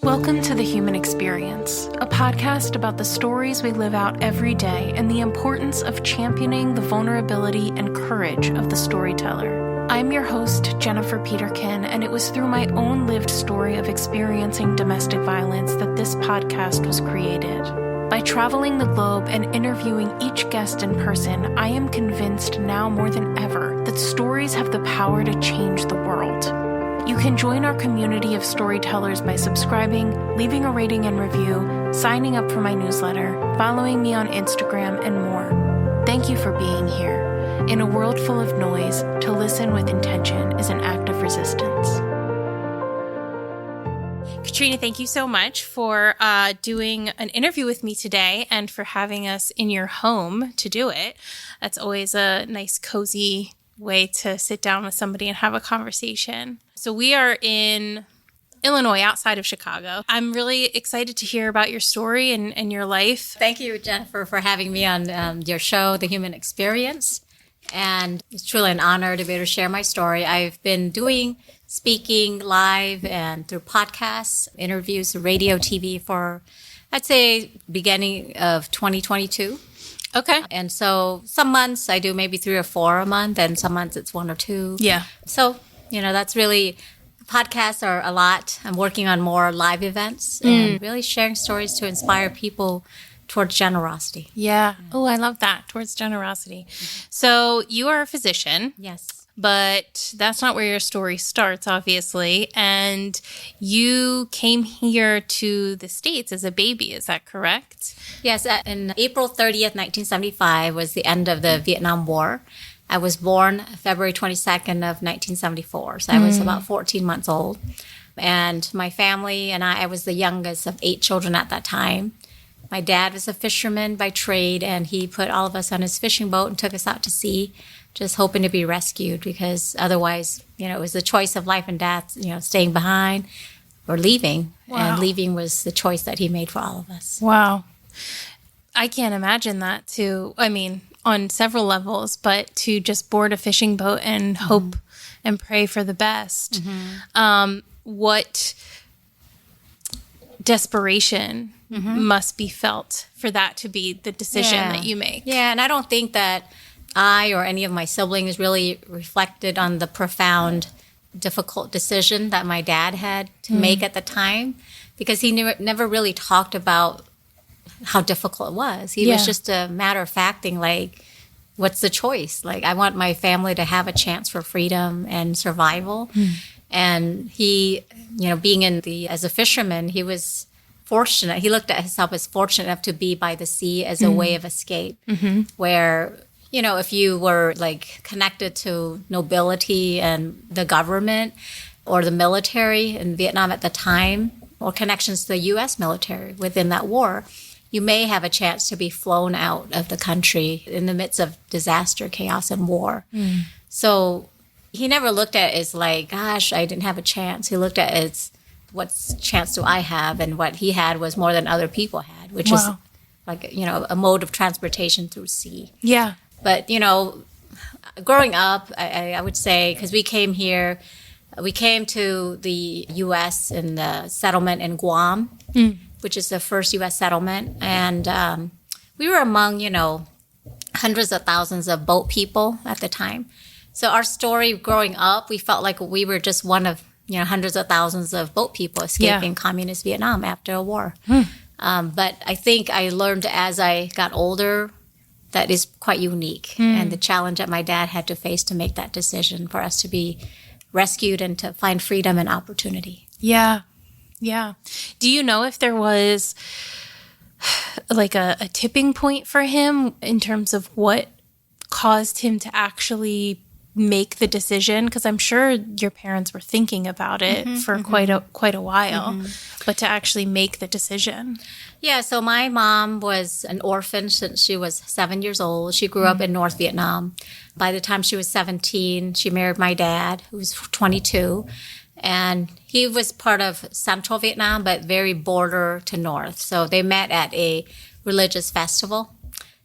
Welcome to The Human Experience, a podcast about the stories we live out every day and the importance of championing the vulnerability and courage of the storyteller. I'm your host, Jennifer Peterkin, and it was through my own lived story of experiencing domestic violence that this podcast was created. By traveling the globe and interviewing each guest in person, I am convinced now more than ever that stories have the power to change the world. You can join our community of storytellers by subscribing, leaving a rating and review, signing up for my newsletter, following me on Instagram, and more. Thank you for being here. In a world full of noise, to listen with intention is an act of resistance. Katrina, thank you so much for doing an interview with me today and for having us in your home to do it. That's always a nice, cozy way to sit down with somebody and have a conversation. So we are in Illinois, outside of Chicago. I'm really excited to hear about your story and your life. Thank you, Jennifer, for having me on your show, The Human Experience. And it's truly an honor to be able to share my story. I've been doing speaking live and through podcasts, interviews, radio, TV for, I'd say, beginning of 2022. Okay. And so some months I do maybe 3 or 4 a month, and some months it's 1 or 2. Yeah. So, that's really, podcasts are a lot. I'm working on more live events and really sharing stories to inspire people towards generosity. Yeah. Oh, I love that. Towards generosity. So you are a physician. Yes. But that's not where your story starts, obviously. And you came here to the States as a baby. Is that correct? Yes. In April 30th, 1975 was the end of the Vietnam War. I was born February 22nd of 1974. So I was about 14 months old. And my family and I was the youngest of 8 children at that time. My dad was a fisherman by trade, and he put all of us on his fishing boat and took us out to sea, just hoping to be rescued, because otherwise, it was the choice of life and death, staying behind or leaving. Wow. And leaving was the choice that he made for all of us. Wow. I can't imagine that too. I mean, on several levels, but to just board a fishing boat and hope and pray for the best. What desperation must be felt for that to be the decision that you make. Yeah, and I don't think that I or any of my siblings really reflected on the profound, difficult decision that my dad had to make at the time, because he never really talked about how difficult it was. He was just a matter of facting, like, what's the choice? Like, I want my family to have a chance for freedom and survival. And he, being as a fisherman, he was fortunate. He looked at himself as fortunate enough to be by the sea as a way of escape, where, if you were like connected to nobility and the government or the military in Vietnam at the time, or connections to the U.S. military within that war, you may have a chance to be flown out of the country in the midst of disaster, chaos, and war. So he never looked at it as like, gosh, I didn't have a chance. He looked at it as, what chance do I have? And what he had was more than other people had, which is like, a mode of transportation through sea. Yeah. But, growing up, I would say, because we came here, we came to the U.S. in the settlement in Guam, which is the first U.S. settlement. And we were among, hundreds of thousands of boat people at the time. So our story growing up, we felt like we were just one of, hundreds of thousands of boat people escaping communist Vietnam after a war. But I think I learned as I got older that is quite unique. And the challenge that my dad had to face to make that decision for us to be rescued and to find freedom and opportunity. Yeah. Yeah. Do you know if there was like a tipping point for him in terms of what caused him to actually make the decision? Because I'm sure your parents were thinking about it for quite a while, but to actually make the decision. Yeah, so my mom was an orphan since she was 7 years old. She grew up in North Vietnam. By the time she was 17, she married my dad, who was 22. And he was part of Central Vietnam, but very border to North. So they met at a religious festival.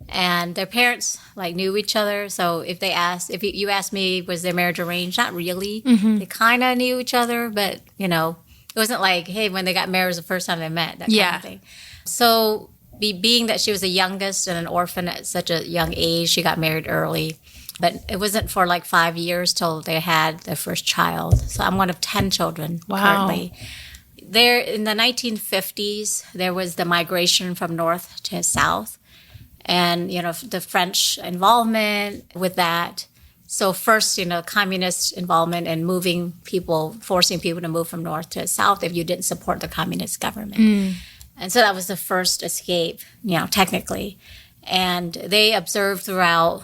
And their parents knew each other. So if you asked me, was their marriage arranged? Not really. They kind of knew each other, but It wasn't like, hey, when they got married was the first time they met, that kind of thing. So being that she was the youngest and an orphan at such a young age, she got married early. But it wasn't for like 5 years till they had their first child. So I'm one of 10 children currently. There in the 1950s, there was the migration from north to south. And, the French involvement with that. So first, communist involvement in forcing people to move from north to south if you didn't support the communist government. And so that was the first escape, technically. And they observed throughout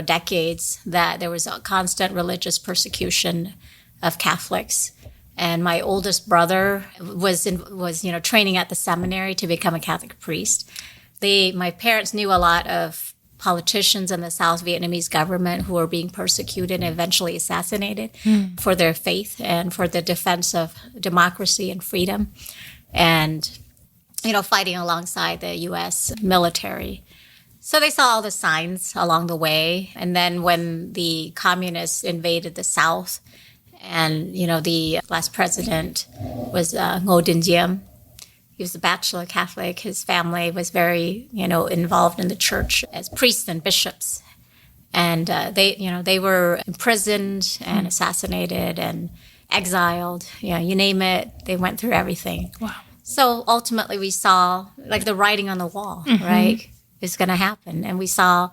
decades that there was a constant religious persecution of Catholics. And my oldest brother was training at the seminary to become a Catholic priest. My parents knew a lot of politicians in the South Vietnamese government who were being persecuted and eventually assassinated for their faith and for the defense of democracy and freedom, and fighting alongside the U.S. military. So they saw all the signs along the way. And then when the communists invaded the South, and, the last president was Ngo Dinh Diem. He was a bachelor Catholic. His family was very, involved in the church as priests and bishops. And they were imprisoned and assassinated and exiled. You name it, they went through everything. Wow. So ultimately we saw like the writing on the wall, right? Is going to happen. And we saw,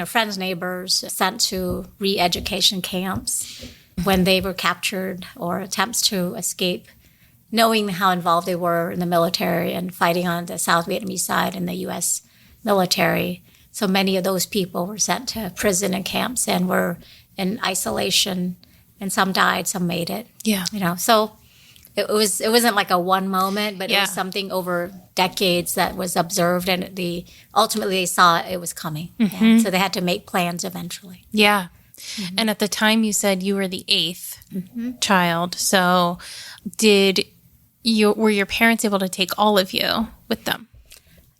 friends, neighbors sent to re-education camps when they were captured or attempts to escape, knowing how involved they were in the military and fighting on the South Vietnamese side in the U.S. military. So many of those people were sent to prison and camps and were in isolation, and some died, some made it. Yeah. So it wasn't like a one moment, but it was something over decades that was observed, and ultimately they saw it was coming. Yeah. So they had to make plans eventually. Yeah. And at the time you said you were the eighth child. So were your parents able to take all of you with them?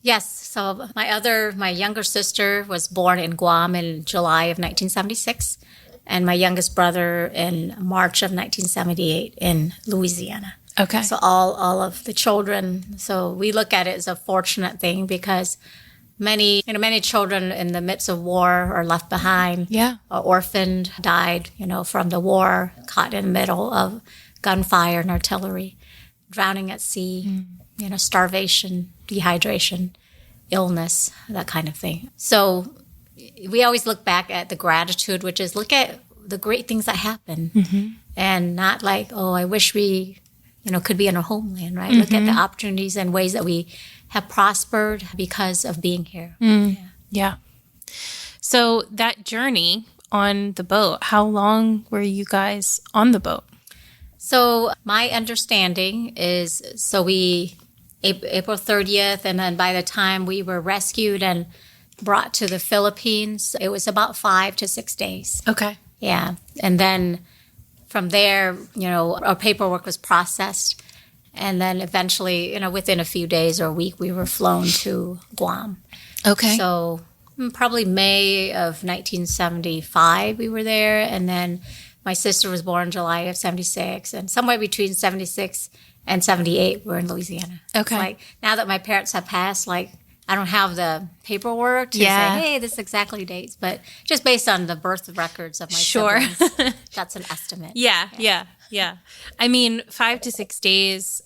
Yes. So my younger sister was born in Guam in July of 1976. And my youngest brother in March of 1978 in Louisiana. Okay. So all of the children. So we look at it as a fortunate thing because many children in the midst of war are left behind. Yeah. Or orphaned, died, from the war, caught in the middle of gunfire and artillery, drowning at sea, starvation, dehydration, illness, that kind of thing. So we always look back at the gratitude, which is look at the great things that happen and not like, oh, I wish we, could be in our homeland, right? Look at the opportunities and ways that we have prospered because of being here. Yeah. So that journey on the boat, how long were you guys on the boat? So my understanding is, April 30th, and then by the time we were rescued and brought to the Philippines, it was about 5 to 6 days. Okay. Yeah. And then from there, our paperwork was processed. And then eventually, within a few days or a week, we were flown to Guam. Okay. So probably May of 1975, we were there. And then my sister was born July of 76. And somewhere between 76 and 78, we're in Louisiana. Okay. It's like now that my parents have passed, I don't have the paperwork to say, hey, this is exactly dates, but just based on the birth records of my siblings, that's an estimate. Yeah. I mean, 5 to 6 days,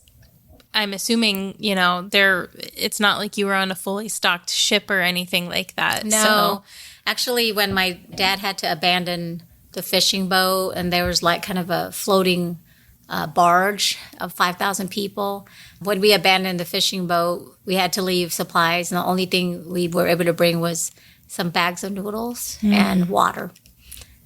I'm assuming, it's not like you were on a fully stocked ship or anything like that. No. So. Actually, when my dad had to abandon the fishing boat and there was kind of a floating barge of 5,000 people. When we abandoned the fishing boat, we had to leave supplies, and the only thing we were able to bring was some bags of noodles and water.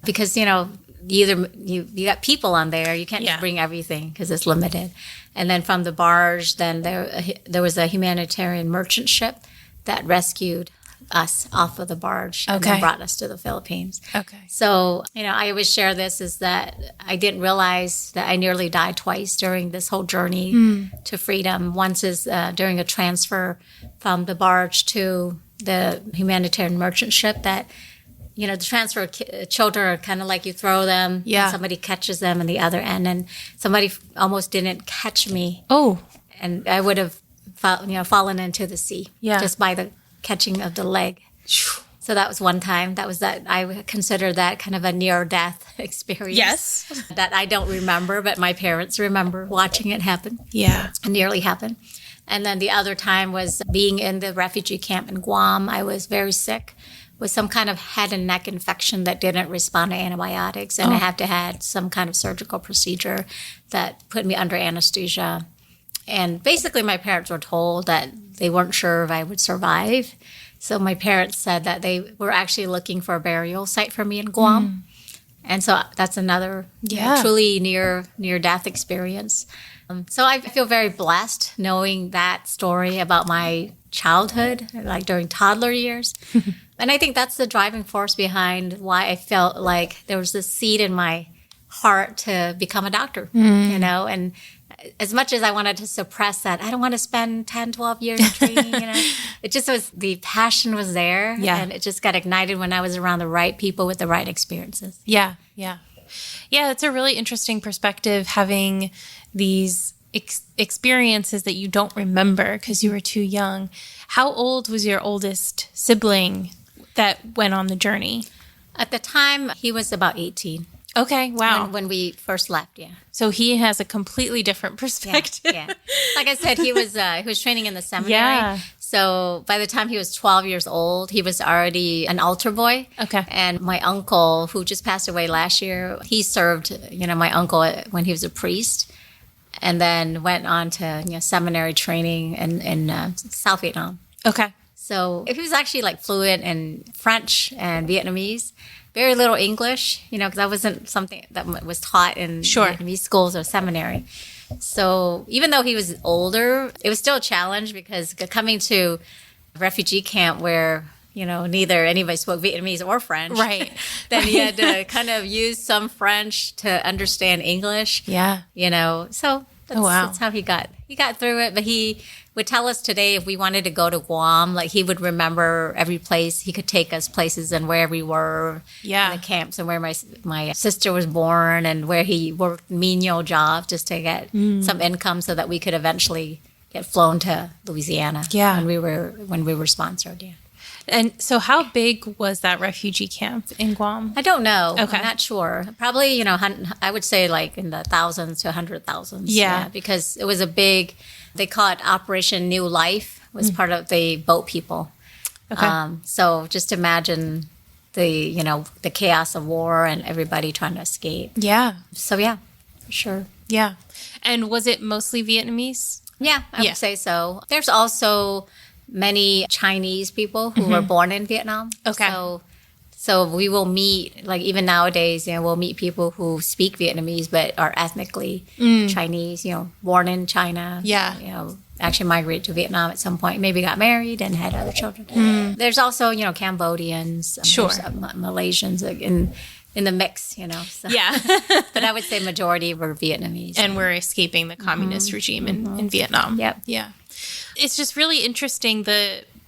Because, you got people on there, you can't just bring everything because it's limited. And then from the barge, then there was a humanitarian merchant ship that rescued us off of the barge and then brought us to the Philippines. Okay. So, I always share this is that I didn't realize that I nearly died twice during this whole journey to freedom. Once is during a transfer from the barge to the humanitarian merchant ship that, the transfer children are kind of like you throw them, and somebody catches them on the other end, and somebody almost didn't catch me. Oh. And I would have fallen into the sea just by the catching of the leg. So that was one time. I consider that kind of a near-death experience. Yes. That I don't remember, but my parents remember watching it happen. Yeah. It nearly happened. And then the other time was being in the refugee camp in Guam. I was very sick with some kind of head and neck infection that didn't respond to antibiotics. And I had to have some kind of surgical procedure that put me under anesthesia. And basically my parents were told that they weren't sure if I would survive. So my parents said that they were actually looking for a burial site for me in Guam. And so that's another truly near-death experience. So I feel very blessed knowing that story about my childhood, like during toddler years. And I think that's the driving force behind why I felt like there was this seed in my heart to become a doctor, and as much as I wanted to suppress that, I don't want to spend 10, 12 years training, it just was, the passion was there. And it just got ignited when I was around the right people with the right experiences. Yeah. It's a really interesting perspective, having these experiences that you don't remember because you were too young. How old was your oldest sibling that went on the journey? At the time, he was about 18. Okay, wow. When we first left, So he has a completely different perspective. Yeah. Like I said, he was training in the seminary. Yeah. So by the time he was 12 years old, he was already an altar boy. Okay. And my uncle, who just passed away last year, he served, my uncle when he was a priest, and then went on to seminary training in South Vietnam. Okay. So he was actually like fluent in French and Vietnamese. Very little English, because that wasn't something that was taught in Vietnamese schools or seminary. So even though he was older, it was still a challenge because coming to a refugee camp where, neither anybody spoke Vietnamese or French. Right. Then he had to kind of use some French to understand English. Yeah. So that's how he got through it. But he would tell us today if we wanted to go to Guam, like he would remember every place. He could take us places and where we were in the camps and where my sister was born and where he worked menial jobs just to get some income so that we could eventually get flown to Louisiana when we were sponsored. Yeah. And so how big was that refugee camp in Guam? I don't know. Okay. I'm not sure. Probably, I would say like in the thousands to 100,000s. Yeah. Because it was a big, they call it Operation New Life, was part of the boat people. Okay. So just imagine the chaos of war and everybody trying to escape. Yeah. So yeah, for sure. Yeah. And was it mostly Vietnamese? Yeah, I would say so. There's also many Chinese people who were born in Vietnam. Okay. So we will meet, like even nowadays, we'll meet people who speak Vietnamese but are ethnically Chinese, born in China. Yeah. Actually migrated to Vietnam at some point, maybe got married and had other children. There's also, Cambodians, there's, Malaysians in the mix, So. Yeah. But I would say majority were Vietnamese. And we're escaping the communist regime in Vietnam. Yep. Yeah. It's just really interesting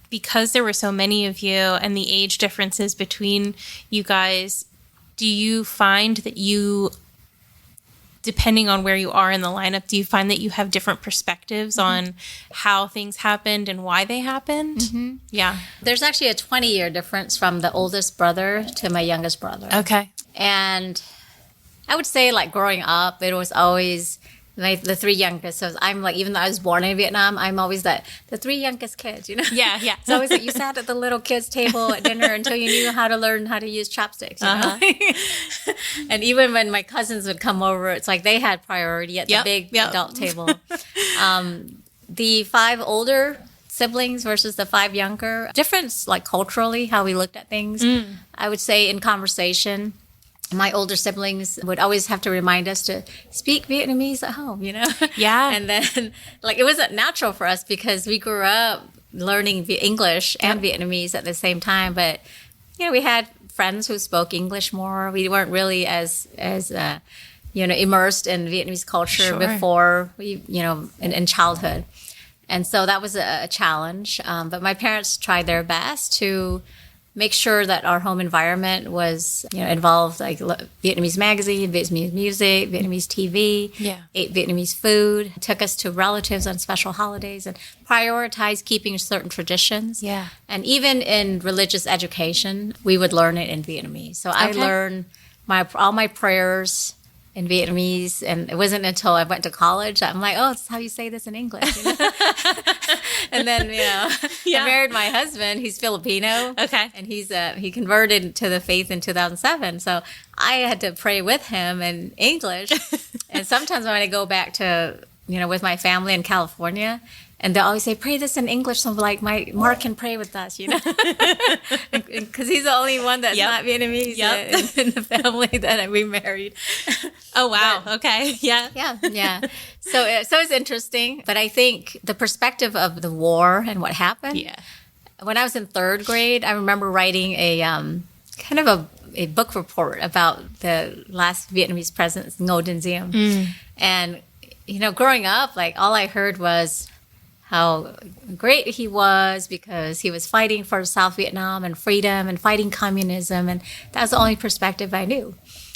because there were so many of you and the age differences between you guys. Do you find that depending on where you are in the lineup, do you find that you have different perspectives on how things happened and why they happened? Mm-hmm. Yeah. There's actually a 20-year difference from the oldest brother to my youngest brother. Okay. And I would say, like, growing up, it was always the three youngest. So I'm like, even though I was born in Vietnam, I'm always the three youngest kids, Yeah, yeah. It's always like you sat at the little kids' table at dinner until you knew how to learn how to use chopsticks. And even when my cousins would come over, it's like they had priority at the big adult table. The 5 older siblings versus the 5 younger, difference like culturally, how we looked at things. I would say in conversation, my older siblings would always have to remind us to speak Vietnamese at home, Yeah. And then, like, it wasn't natural for us because we grew up learning English and Vietnamese at the same time. But, we had friends who spoke English more. We weren't really as immersed in Vietnamese culture before we, in childhood. And so that was a challenge. But my parents tried their best to make sure that our home environment was, involved like Vietnamese magazine, Vietnamese music, Vietnamase TV, ate Vietnamese food, took us to relatives on special holidays, and prioritized keeping certain traditions. Yeah. And even in religious education, we would learn it in Vietnamese. So I learned all my prayers in Vietnamese, and it wasn't until I went to college I'm like, oh, that's how you say this in English. And then, I married my husband. He's Filipino. Okay. And he converted to the faith in 2007. So I had to pray with him in English. And sometimes when I go back to, with my family in California, and they'll always say, pray this in English. So I'm like, Mark can pray with us, because he's the only one that's not Vietnamese in the family that we married. Oh, wow. Okay. Yeah. Yeah. So it's interesting. But I think the perspective of the war and what happened. Yeah. When I was in third grade, I remember writing a kind of a book report about the last Vietnamese president, Ngo Dinh Diem. And, growing up, like all I heard was how great he was because he was fighting for South Vietnam and freedom and fighting communism. And that was the only perspective I knew.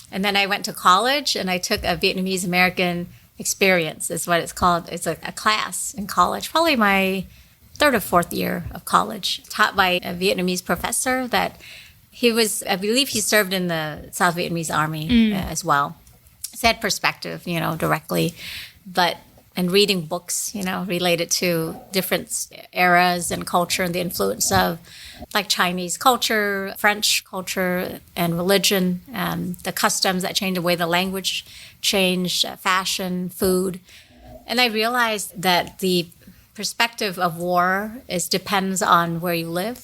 And then I went to college and I took a Vietnamese American experience, is what it's called. It's a class in college, probably my third or fourth year of college, taught by a Vietnamese professor that I believe he served in the South Vietnamese army as well. Said perspective, directly, and reading books, related to different eras and culture and the influence of like Chinese culture, French culture, and religion, the customs that changed, the way the language changed, fashion, food. And I realized that the perspective of war depends on where you live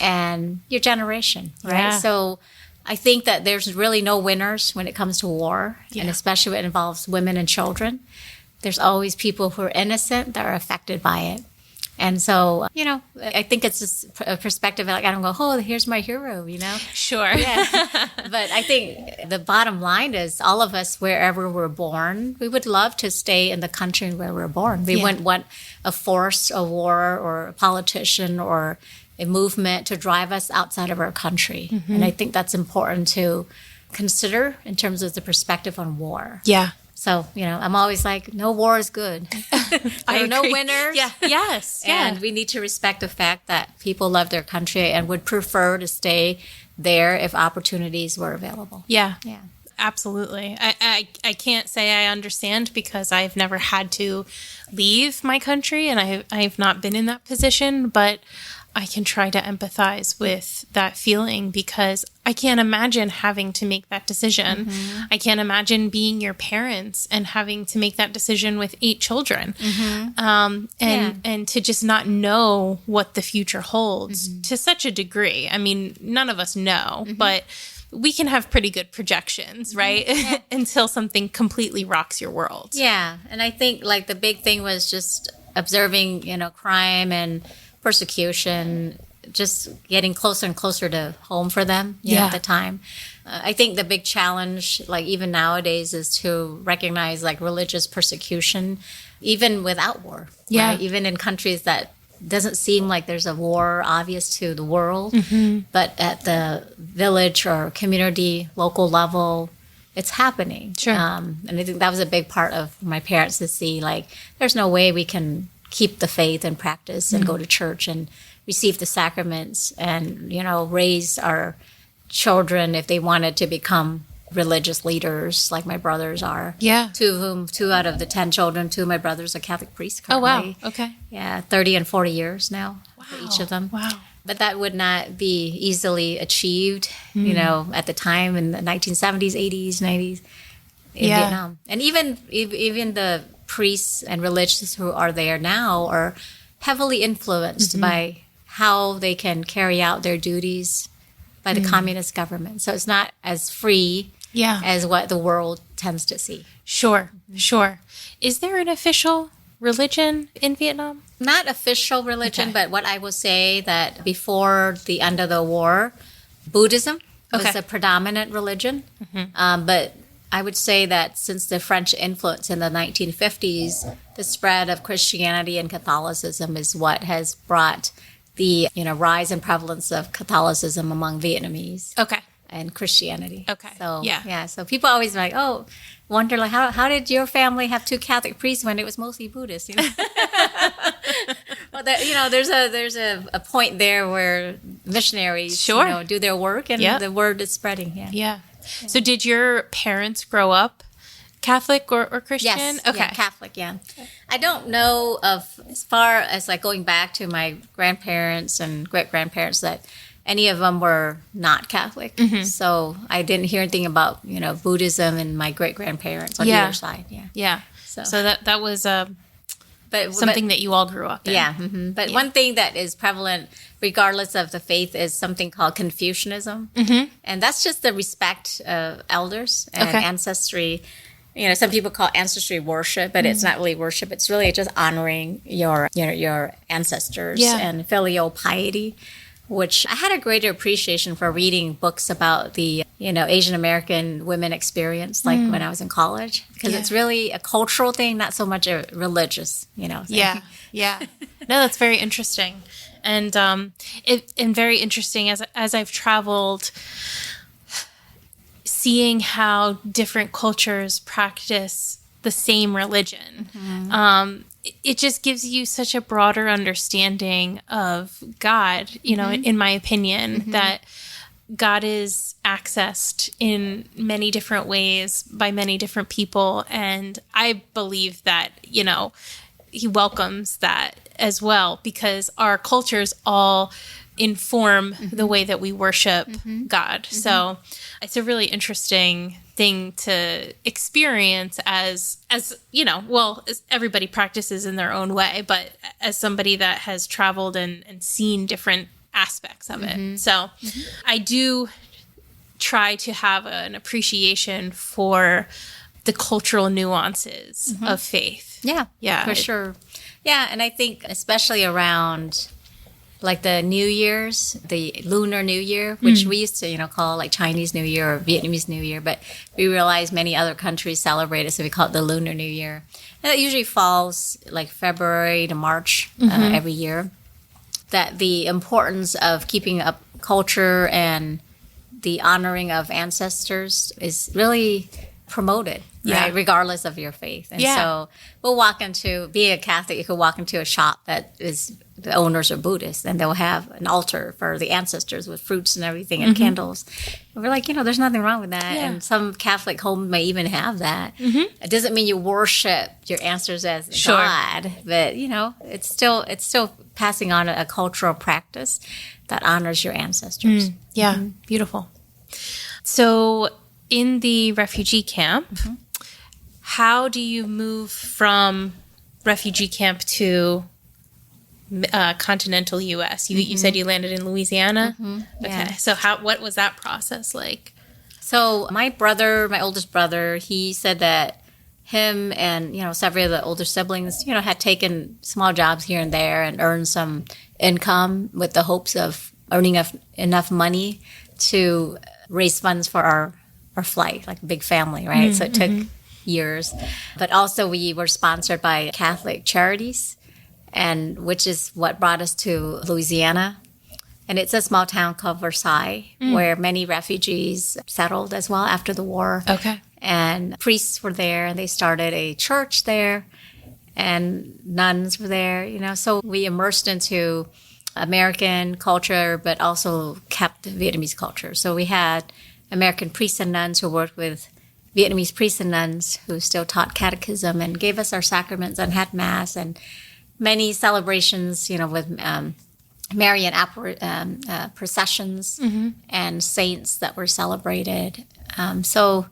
and your generation, right? Yeah. So I think that there's really no winners when it comes to war, and especially when it involves women and children. There's always people who are innocent that are affected by it. And so, I think it's just a perspective, like I don't go, oh, here's my hero, Sure. Yeah. But I think the bottom line is all of us, wherever we're born, we would love to stay in the country where we're born. We wouldn't want a force, a war, or a politician or a movement to drive us outside of our country. And I think that's important to consider in terms of the perspective on war. Yeah. So, I'm always like, no war is good. There are no winners. Yeah. Yes. And we need to respect the fact that people love their country and would prefer to stay there if opportunities were available. Yeah. Yeah. Absolutely. I can't say I understand because I've never had to leave my country and I've not been in that position, but I can try to empathize with that feeling because I can't imagine having to make that decision. I can't imagine being your parents and having to make that decision with 8 children. And to just not know what the future holds to such a degree. I mean, none of us know, but we can have pretty good projections, right? Until something completely rocks your world. Yeah. And I think like the big thing was just observing, crime and persecution, just getting closer and closer to home for them at the time. I think the big challenge, like even nowadays, is to recognize like religious persecution, even without war. Yeah. Right? Even in countries that doesn't seem like there's a war obvious to the world, but at the village or community, local level, it's happening. Sure. And I think that was a big part of my parents to see, like, there's no way we can keep the faith and practice and go to church and receive the sacraments and, raise our children if they wanted to become religious leaders like my brothers are. Yeah. 2 out of the 10 children, 2 of my brothers are Catholic priests currently. Oh, wow. Okay. Yeah, 30 and 40 years now for each of them. Wow. But that would not be easily achieved, at the time in the 1970s, 80s, 90s in Vietnam. And even the priests and religious who are there now are heavily influenced by how they can carry out their duties by the communist government. So it's not as free as what the world tends to see. Sure. Is there an official religion in Vietnam? Not official religion, but what I will say that before the end of the war, Buddhism was a predominant religion. But I would say that since the French influence in the 1950s, the spread of Christianity and Catholicism is what has brought the rise and prevalence of Catholicism among Vietnamese. Okay. And Christianity. Okay. So yeah. So people always like, oh, wonder like how did your family have two Catholic priests when it was mostly Buddhist? You know? Well, there's a point there where missionaries do their work and the word is spreading. Yeah. So did your parents grow up Catholic or Christian? Yes. Okay. Yeah, Catholic. Yeah. I don't know of as far as like going back to my grandparents and great grandparents that any of them were not Catholic. Mm-hmm. So I didn't hear anything about, Buddhism and my great-grandparents on either side. Yeah. Yeah. So that was something that you all grew up in. Yeah. Mm-hmm. But one thing that is prevalent, regardless of the faith, is something called Confucianism. Mm-hmm. And that's just the respect of elders and ancestry. Some people call ancestry worship, but it's not really worship. It's really just honoring your ancestors and filial piety, which I had a greater appreciation for reading books about the, Asian American women experience, like when I was in college, because it's really a cultural thing, not so much a religious, thing. Yeah. No, that's very interesting. And very interesting as I've traveled, seeing how different cultures practice the same religion. Mm-hmm. It just gives you such a broader understanding of God, in my opinion, that God is accessed in many different ways by many different people. And I believe that, he welcomes that as well, because our cultures all inform the way that we worship God. Mm-hmm. So it's a really interesting thing to experience as everybody practices in their own way, but as somebody that has traveled and seen different aspects of it. So I do try to have an appreciation for the cultural nuances of faith. Yeah, for sure. Yeah, and I think especially around like the New Year's, the Lunar New Year, which we used to, call like Chinese New Year or Vietnamese New Year, but we realized many other countries celebrate it, so we call it the Lunar New Year. And it usually falls like February to March every year. That the importance of keeping up culture and the honoring of ancestors is really promoted, right? Regardless of your faith. And so we'll being a Catholic, you could walk into a shop that is, the owners are Buddhists, and they'll have an altar for the ancestors with fruits and everything and candles. And we're like, there's nothing wrong with that. Yeah. And some Catholic homes may even have that. It doesn't mean you worship your ancestors as God, but it's still passing on a cultural practice that honors your ancestors. Beautiful. So in the refugee camp, how do you move from refugee camp to continental U.S.? You said you landed in Louisiana? Okay. So what was that process like? So my oldest brother, he said that him and, several of the older siblings, had taken small jobs here and there and earned some income with the hopes of earning enough money to raise funds for our flight, like a big family, right? So it took years. But also we were sponsored by Catholic Charities, and which is what brought us to Louisiana. And it's a small town called Versailles, where many refugees settled as well after the war. Okay. And priests were there, and they started a church there, and nuns were there, So we immersed into American culture, but also kept Vietnamese culture. So we had American priests and nuns who worked with Vietnamese priests and nuns who still taught catechism and gave us our sacraments and had mass and many celebrations, with Marian processions and saints that were celebrated. So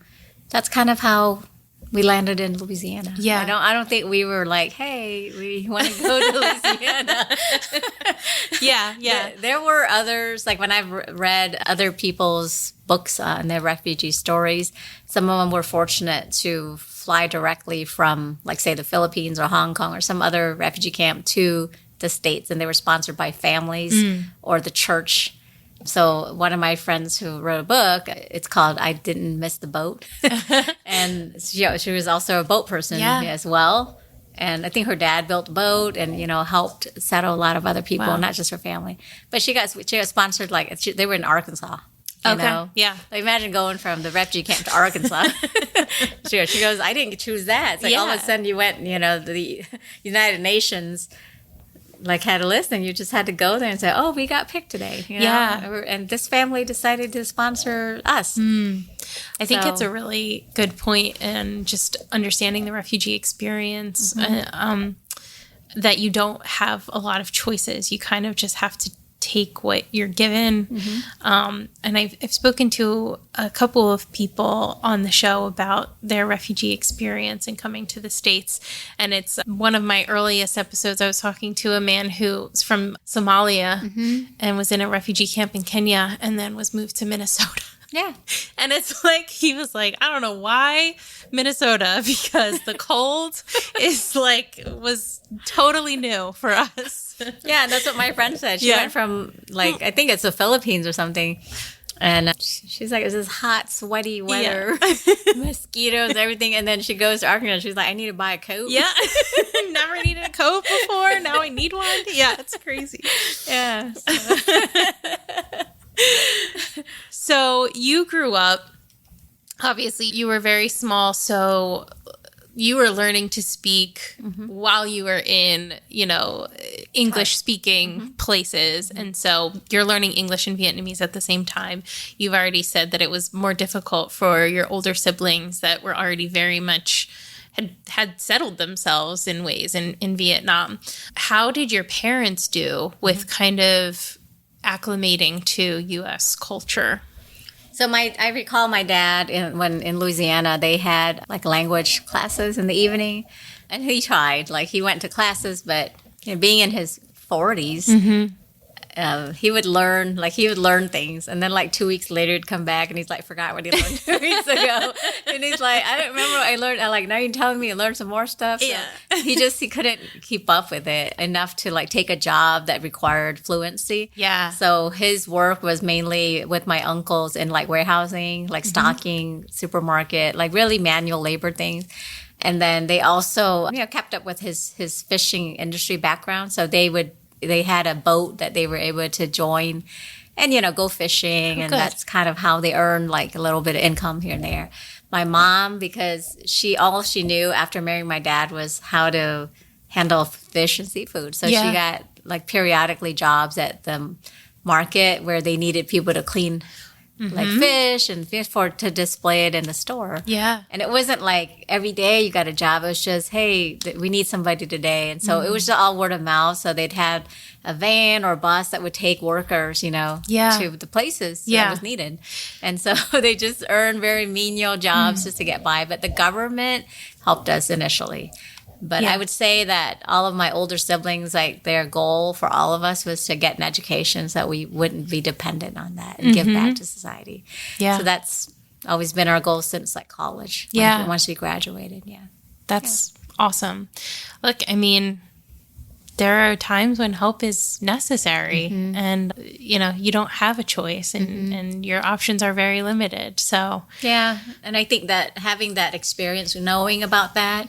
that's kind of how we landed in Louisiana. Yeah. I don't think we were like, hey, we want to go to Louisiana. Yeah. There were others, like when I've read other people's books on their refugee stories, some of them were fortunate to fly directly from, like, say, the Philippines or Hong Kong or some other refugee camp to the States, and they were sponsored by families or the church. So one of my friends who wrote a book, it's called I Didn't Miss the Boat. And she was also a boat person as well. And I think her dad built a boat and, helped settle a lot of other people, not just her family. But she got sponsored, they were in Arkansas. You know? Yeah. Like, imagine going from the refugee camp to Arkansas. She goes, I didn't choose that. It's like all of a sudden you went, the United Nations had a list and you just had to go there and say, oh, we got picked today. Yeah. And this family decided to sponsor us. I think it's a really good point, and just understanding the refugee experience, that you don't have a lot of choices. You kind of just have to take what you're given. And I've spoken to a couple of people on the show about their refugee experience and coming to the States. And it's one of my earliest episodes. I was talking to a man who's from Somalia and was in a refugee camp in Kenya and then was moved to Minnesota. Yeah. And it's like, he was like, I don't know why Minnesota, because the cold was totally new for us. Yeah, that's what my friend said. She went from I think it's the Philippines or something. And she's like, it's this hot, sweaty weather, mosquitoes, everything. And then she goes to Arkansas. She's like, I need to buy a coat. Yeah. Never needed a coat before. Now I need one. Yeah, it's crazy. Yeah. So you grew up, obviously you were very small, so you were learning to speak while you were in, English speaking places. And so you're learning English and Vietnamese at the same time. You've already said that it was more difficult for your older siblings that were already very much had settled themselves in ways in Vietnam. How did your parents do with kind of acclimating to U.S. culture? So I recall my dad when in Louisiana, they had language classes in the evening, and he tried. He went to classes, but being in his 40s, he would learn things, and then 2 weeks later he'd come back and he's forgot what he learned 2 weeks ago, and he's like, I don't remember what I learned. Now you're telling me to learn some more stuff. So he couldn't keep up with it enough to take a job that required fluency. Yeah. So his work was mainly with my uncles in warehousing, stocking, supermarket, really manual labor things. And then they also kept up with his fishing industry background, so they had a boat that they were able to join and, go fishing. And that's kind of how they earned a little bit of income here and there. My mom, because all she knew after marrying my dad was how to handle fish and seafood. So she got periodically jobs at the market where they needed people to clean fish and fish to display it in the store. Yeah. And it wasn't every day you got a job. It was just, hey, we need somebody today. And so it was just all word of mouth. So they'd have a van or a bus that would take workers, to the places that was needed. And so they just earned very menial jobs just to get by. But the government helped us initially. But I would say that all of my older siblings, their goal for all of us was to get an education so that we wouldn't be dependent on that and give back to society. Yeah. So that's always been our goal since college. Once we graduated. Yeah. That's awesome. Look, I mean, there are times when help is necessary and, you don't have a choice and your options are very limited. So. Yeah. And I think that having that experience, knowing about that,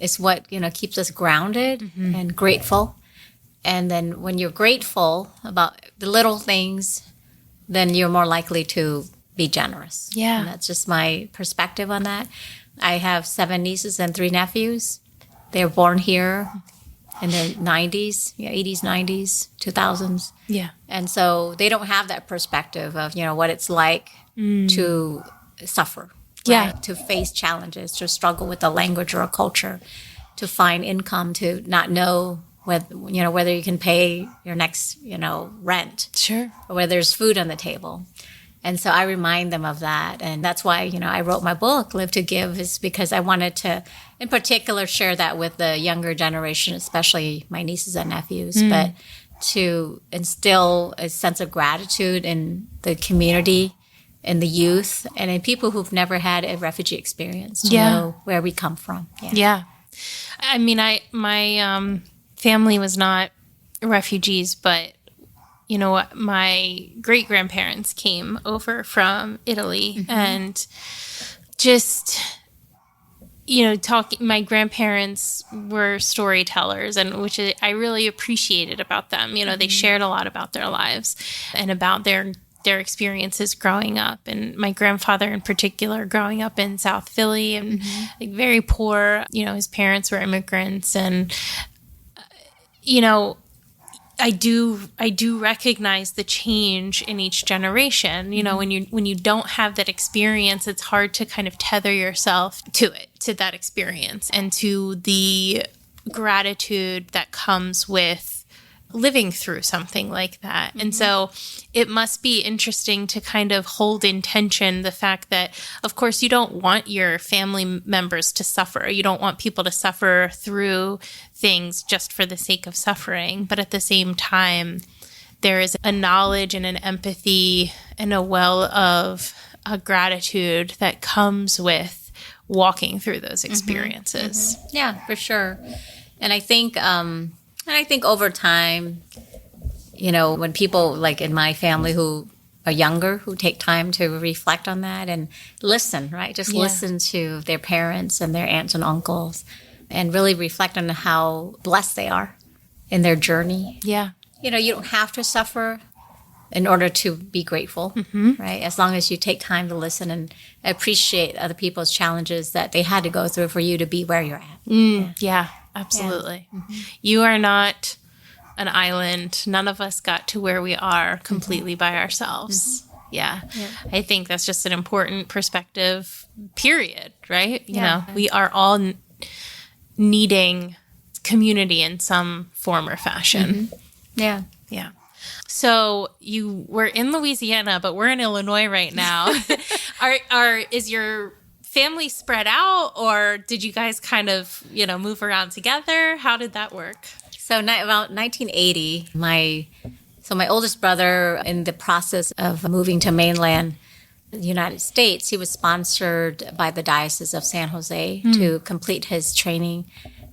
is what, keeps us grounded and grateful. And then when you're grateful about the little things, then you're more likely to be generous. Yeah. And that's just my perspective on that. I have 7 nieces and 3 nephews. They were born here in the 90s, 80s, 90s, 2000s. Yeah. And so they don't have that perspective of, what it's like to suffer. Yeah. Right? To face challenges, to struggle with a language or a culture, to find income, to not know whether you can pay your next, rent. Sure. Or whether there's food on the table. And so I remind them of that. And that's why, I wrote my book, Live to Give, is because I wanted to, in particular, share that with the younger generation, especially my nieces and nephews, but to instill a sense of gratitude in the community, in the youth, and in people who've never had a refugee experience to know where we come from. Yeah. I mean, my family was not refugees, but, my great-grandparents came over from Italy and just, my grandparents were storytellers, and which I really appreciated about them. They shared a lot about their lives and about their experiences growing up. And my grandfather in particular, growing up in South Philly and like very poor, his parents were immigrants. And, I do recognize the change in each generation. When you don't have that experience, it's hard to kind of tether yourself to that experience and to the gratitude that comes with living through something like that. And so it must be interesting to kind of hold in tension the fact that, of course, you don't want your family members to suffer. You don't want people to suffer through things just for the sake of suffering. But at the same time, there is a knowledge and an empathy and a well of a gratitude that comes with walking through those experiences. Yeah, for sure. And I think over time, when people like in my family who are younger, who take time to reflect on that and listen, right? Just listen to their parents and their aunts and uncles and really reflect on how blessed they are in their journey. Yeah. You don't have to suffer in order to be grateful, right? As long as you take time to listen and appreciate other people's challenges that they had to go through for you to be where you're at. Yeah, absolutely. Yeah. You are not an island. None of us got to where we are completely by ourselves. Yeah. I think that's just an important perspective, period, right? We are all needing community in some form or fashion. Yeah. Yeah. So you were in Louisiana, but we're in Illinois right now. Is your family spread out, or did you guys kind of, move around together? How did that work? So about 1980, my oldest brother, in the process of moving to mainland United States, he was sponsored by the Diocese of San Jose to complete his training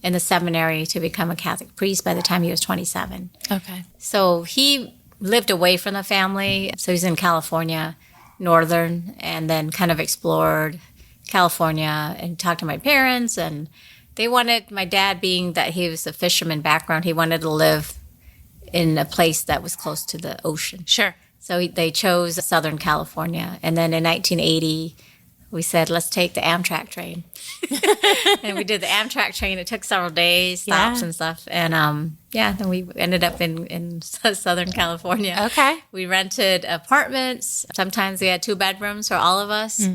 in the seminary to become a Catholic priest by the time he was 27. Okay. So he lived away from the family. So he's in California, northern, and then kind of explored California and talked to my parents. And they wanted, my dad being that he was a fisherman background, he wanted to live in a place that was close to the ocean. Sure. So they chose Southern California. And then in 1980, we said, let's take the Amtrak train. And we did the Amtrak train. It took several days, stops and stuff. And then we ended up in Southern California. Okay. We rented apartments. Sometimes we had 2 bedrooms for all of us.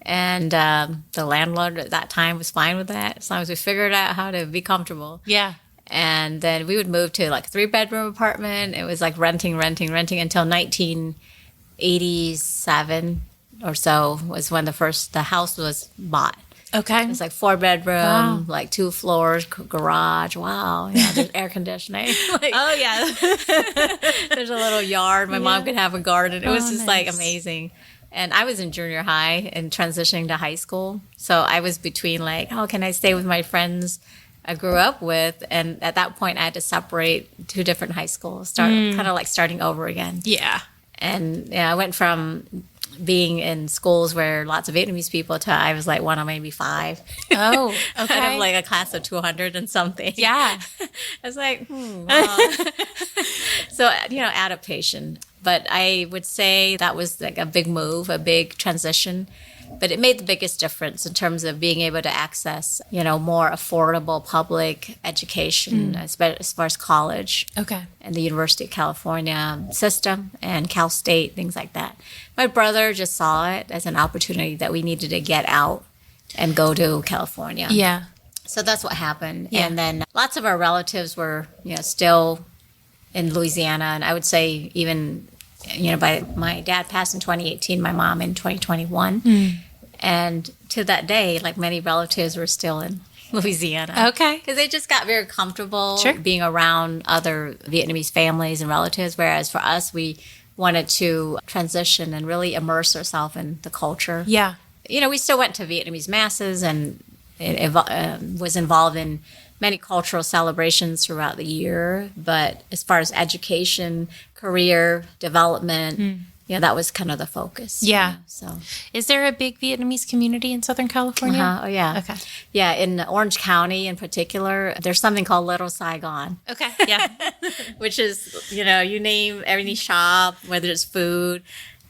And the landlord at that time was fine with that, as long as we figured out how to be comfortable. Yeah. And then we would move to like a 3-bedroom apartment. It was like renting until 1987 or so was when the house was bought. Okay. It was like 4-bedroom, like 2 floors, garage. Wow. Yeah, there's air conditioning. Oh, yeah. There's a little yard. My mom could have a garden. It was just like amazing. And I was in junior high and transitioning to high school. So I was between like, can I stay with my friends I grew up with? And at that point, I had to separate 2 different high schools, kind of like starting over again. Yeah. And I went from being in schools where lots of Vietnamese people to I was like one of maybe 5. Oh, okay. Out of like a class of 200 and something. Yeah. I was like, wow. So, adaptation. But I would say that was like a big move, a big transition. But it made the biggest difference in terms of being able to access, more affordable public education, as far as college. Okay. And the University of California system and Cal State, things like that. My brother just saw it as an opportunity that we needed to get out and go to California. Yeah. So that's what happened. Yeah. And then lots of our relatives were, still in Louisiana. And I would say even, by my dad passed in 2018, my mom in 2021. And to that day, like many relatives were still in Louisiana. Okay. Because they just got very comfortable Sure. being around other Vietnamese families and relatives. Whereas for us, we wanted to transition and really immerse ourselves in the culture. Yeah. We still went to Vietnamese masses and was involved in many cultural celebrations throughout the year. But as far as education, career development, that was kind of the focus. Yeah. So, is there a big Vietnamese community in Southern California? Oh, yeah. Okay. Yeah, in Orange County in particular, there's something called Little Saigon. Okay. Yeah. Which is, you name any shop, whether it's food.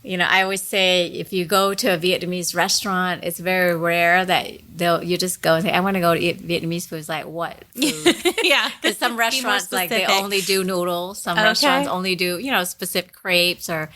I always say if you go to a Vietnamese restaurant, it's very rare that you just go and say, I want to go to eat Vietnamese food. It's like, what food? Yeah. Because some restaurants, like, they only do noodles. Some restaurants only do, specific crepes or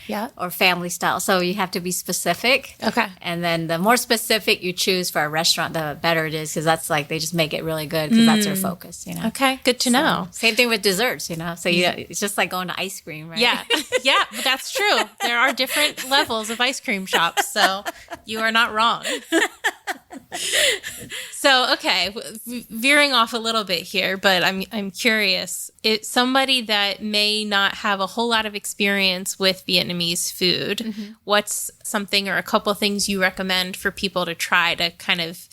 family style. So you have to be specific. Okay. And then the more specific you choose for a restaurant, the better it is, because that's like, they just make it really good because that's their focus, Okay. Good to know. Same thing with desserts, So it's just like going to ice cream, right? Yeah. Yeah, but that's true. There are different levels of ice cream shops, so you are not wrong. So, okay, veering off a little bit here, but I'm curious. It's somebody that may not have a whole lot of experience with Vietnamese food. What's something or a couple things you recommend for people to try to kind of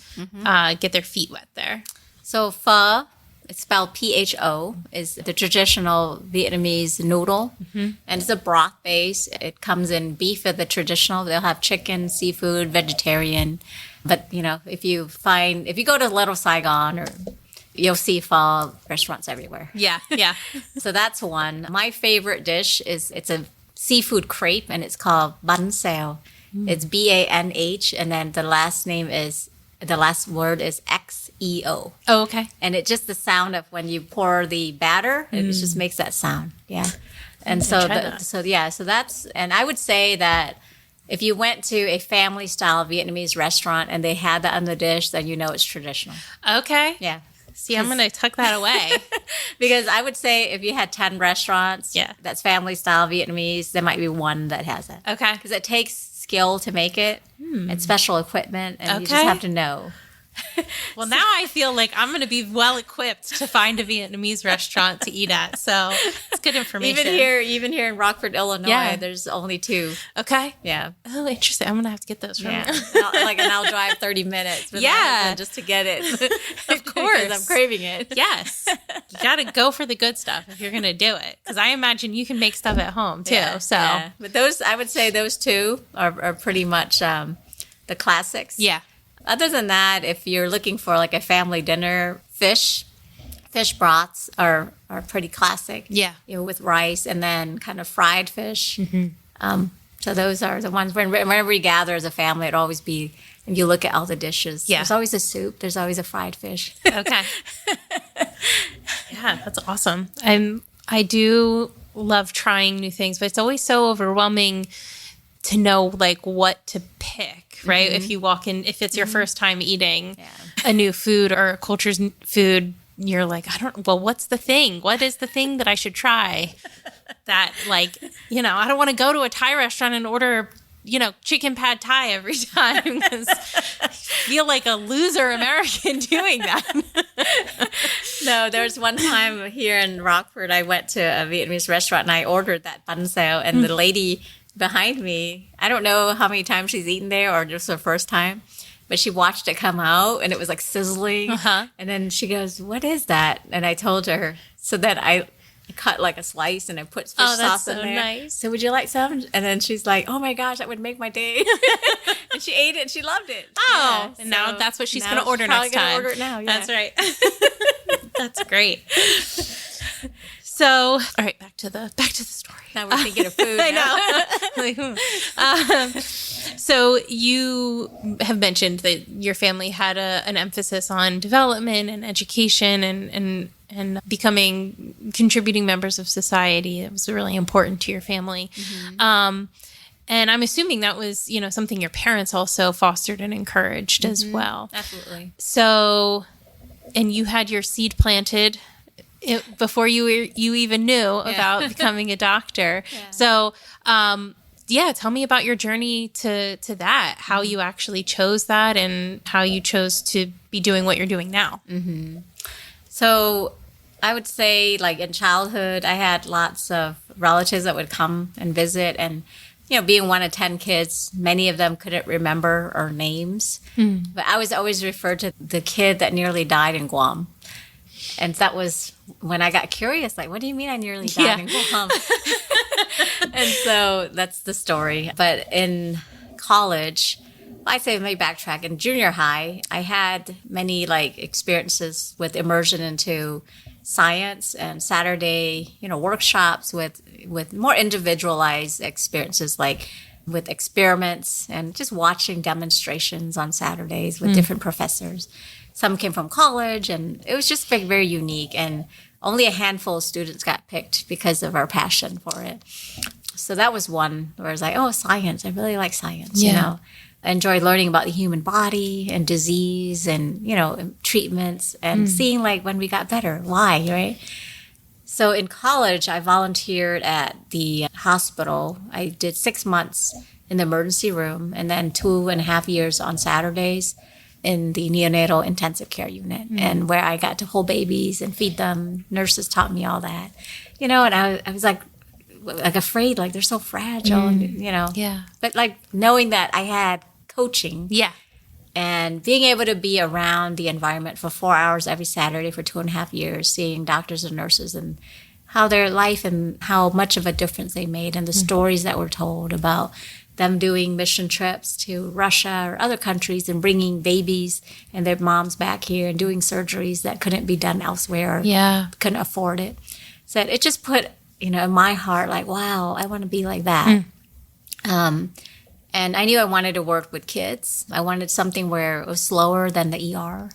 get their feet wet there? So pho, it's spelled PHO, is the traditional Vietnamese noodle. And it's a broth base. It comes in beef at the traditional. They'll have chicken, seafood, vegetarian. But, if you go to Little Saigon, you'll see pho restaurants everywhere. Yeah, yeah. So that's one. My favorite dish it's a seafood crepe, and it's called bánh xèo. It's BANH, and then the last word is XEO. Oh, okay. And it just the sound of when you pour the batter, it just makes that sound. Yeah. And so that's, and I would say that if you went to a family style Vietnamese restaurant and they had that on the dish, then it's traditional. Okay. Yeah. See, I'm going to tuck that away. Because I would say if you had 10 restaurants that's family style Vietnamese, there might be one that has it. Okay. Because it takes skill to make it and special equipment, and you just have to know. Well, now I feel like I'm going to be well equipped to find a Vietnamese restaurant to eat at. So it's good information. Even here in Rockford, Illinois, there's only 2. Okay. Yeah. Oh, interesting. I'm going to have to get those from you. And I'll drive 30 minutes. Just to get it. Of course. Because I'm craving it. Yes. You got to go for the good stuff if you're going to do it. Because I imagine you can make stuff at home too. Yeah. But I would say those 2 are pretty much the classics. Yeah. Other than that, if you're looking for like a family dinner, fish broths are pretty classic. Yeah. With rice and then kind of fried fish. So those are the ones whenever we gather as a family, it'd always be, and you look at all the dishes. Yeah. There's always a soup. There's always a fried fish. Okay. Yeah, that's awesome. I do love trying new things, but it's always so overwhelming to know like what to pick. Right? If you walk in, if it's your first time eating a new food or a culture's food, you're like, what's the thing? What is the thing that I should try? That like, I don't want to go to a Thai restaurant and order, chicken pad Thai every time because I feel like a loser American doing that. No, there was one time here in Rockford, I went to a Vietnamese restaurant and I ordered that bánh xèo, and the lady behind me, I don't know how many times she's eaten there or just her first time, but she watched it come out and it was like sizzling. And then she goes, "What is that?" And I told her. So then I cut like a slice and I put fish sauce in there. Nice. So would you like some? And then she's like, "Oh my gosh, that would make my day." And she ate it and she loved it. Oh, and now that's what she's going to order next time. Order it now. Yeah. That's right. That's great. So, all right, back to the story. Now we're thinking of food. I know. So you have mentioned that your family had an emphasis on development and education and becoming contributing members of society. It was really important to your family. And I'm assuming that was, something your parents also fostered and encouraged as well. Absolutely. So, and you had your seed planted before you even knew about becoming a doctor. So, tell me about your journey to that, how you actually chose that and how you chose to be doing what you're doing now. So I would say like in childhood, I had lots of relatives that would come and visit, and being one of 10 kids, many of them couldn't remember our names. But I was always referred to the kid that nearly died in Guam. And that was when I got curious, like, what do you mean I nearly died in Guam? And so that's the story. But in college, I say, let me backtrack. In junior high, I had many experiences with immersion into science and Saturday, workshops with more individualized experiences, like with experiments and just watching demonstrations on Saturdays with different professors. Some came from college, and it was just very unique. And only a handful of students got picked because of our passion for it. So that was one where I was like, oh, science. I really like science, I enjoy learning about the human body and disease and, treatments and seeing when we got better, why, right? So in college, I volunteered at the hospital. I did 6 months in the emergency room and then 2.5 years on Saturdays in the neonatal intensive care unit, and where I got to hold babies and feed them. Nurses taught me all that, and I was like afraid, they're so fragile, Yeah. But knowing that I had coaching, Yeah. and being able to be around the environment for 4 hours every Saturday for 2.5 years, seeing doctors and nurses and how their life and how much of a difference they made, and the stories that were told about them doing mission trips to Russia or other countries and bringing babies and their moms back here and doing surgeries that couldn't be done elsewhere. Yeah. Couldn't afford it. So it just put, in my heart, wow, I want to be like that. And I knew I wanted to work with kids. I wanted something where it was slower than the ER.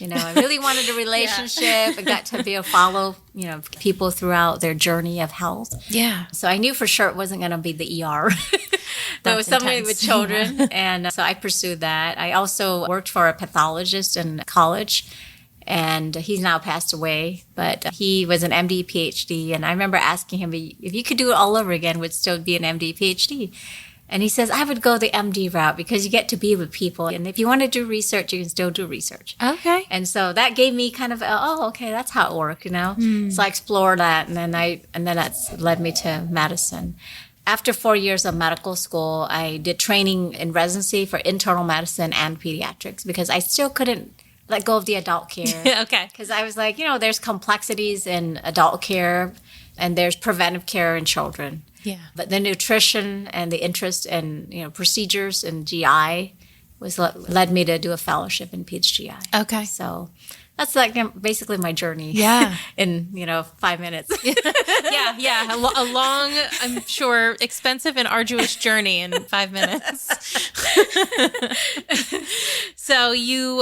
I really wanted a relationship. I got to be able to follow, people throughout their journey of health. Yeah. So I knew for sure it wasn't going to be the ER. But it was somebody with children. And so I pursued that. I also worked for a pathologist in college. And he's now passed away, but he was an MD, PhD. And I remember asking him, if you could do it all over again, would still be an MD, PhD? And he says, I would go the MD route because you get to be with people. And if you want to do research, you can still do research. Okay. And so that gave me kind of, okay, that's how it works, So I explored that. And then that's led me to medicine. After 4 years of medical school, I did training in residency for internal medicine and pediatrics because I still couldn't let go of the adult care. Okay. Because I was like, there's complexities in adult care and there's preventive care in children. Yeah. But the nutrition and the interest in, procedures and GI led me to do a fellowship in PHGI. Okay. So that's basically my journey. Yeah. In 5 minutes. Yeah. A long, I'm sure, expensive and arduous journey in 5 minutes. So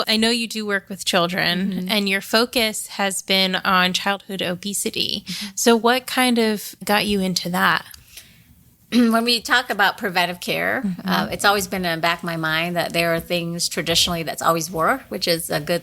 I know you do work with children, and your focus has been on childhood obesity. So what kind of got you into that? When we talk about preventive care, it's always been in the back of my mind that there are things traditionally that's always worked, which is a good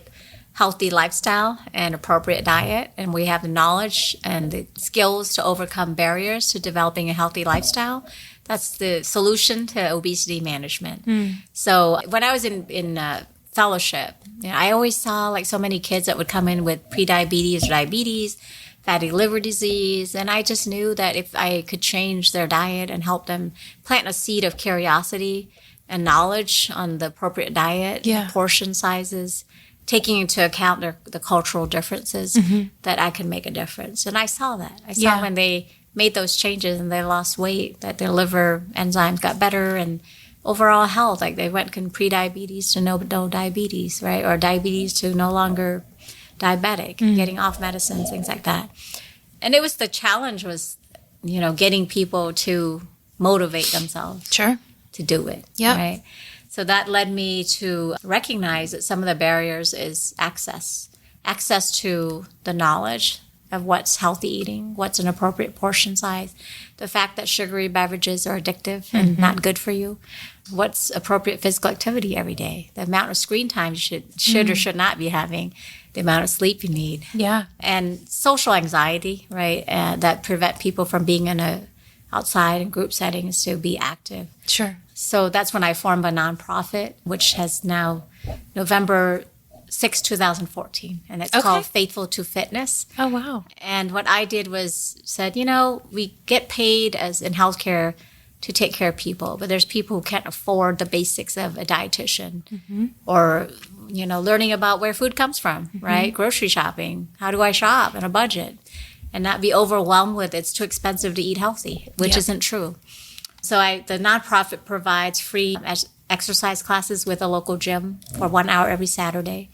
healthy lifestyle and appropriate diet. And we have the knowledge and the skills to overcome barriers to developing a healthy lifestyle. That's the solution to obesity management. So when I was in fellowship, I always saw so many kids that would come in with prediabetes or diabetes, fatty liver disease. And I just knew that if I could change their diet and help them plant a seed of curiosity and knowledge on the appropriate diet, portion sizes, taking into account the cultural differences, that I can make a difference. And I saw that. I saw when they made those changes and they lost weight, that their liver enzymes got better and overall health, they went from pre-diabetes to no diabetes, right? Or diabetes to no longer diabetic, getting off medicines, things like that. And the challenge was, getting people to motivate themselves to do it, right? So that led me to recognize that some of the barriers is access to the knowledge of what's healthy eating, what's an appropriate portion size, the fact that sugary beverages are addictive and not good for you, what's appropriate physical activity every day, the amount of screen time you should or should not be having, the amount of sleep you need, and social anxiety, right, that prevent people from being in outside in group settings to be active. Sure. So that's when I formed a nonprofit, which has now November 6, 2014, and it's called Faithful to Fitness. Oh, wow. And what I did was said, we get paid as in healthcare to take care of people, but there's people who can't afford the basics of a dietitian or, learning about where food comes from, right? Grocery shopping. How do I shop on a budget? and not be overwhelmed with it's too expensive to eat healthy, which isn't true. So the nonprofit provides free exercise classes with a local gym for 1 hour every Saturday.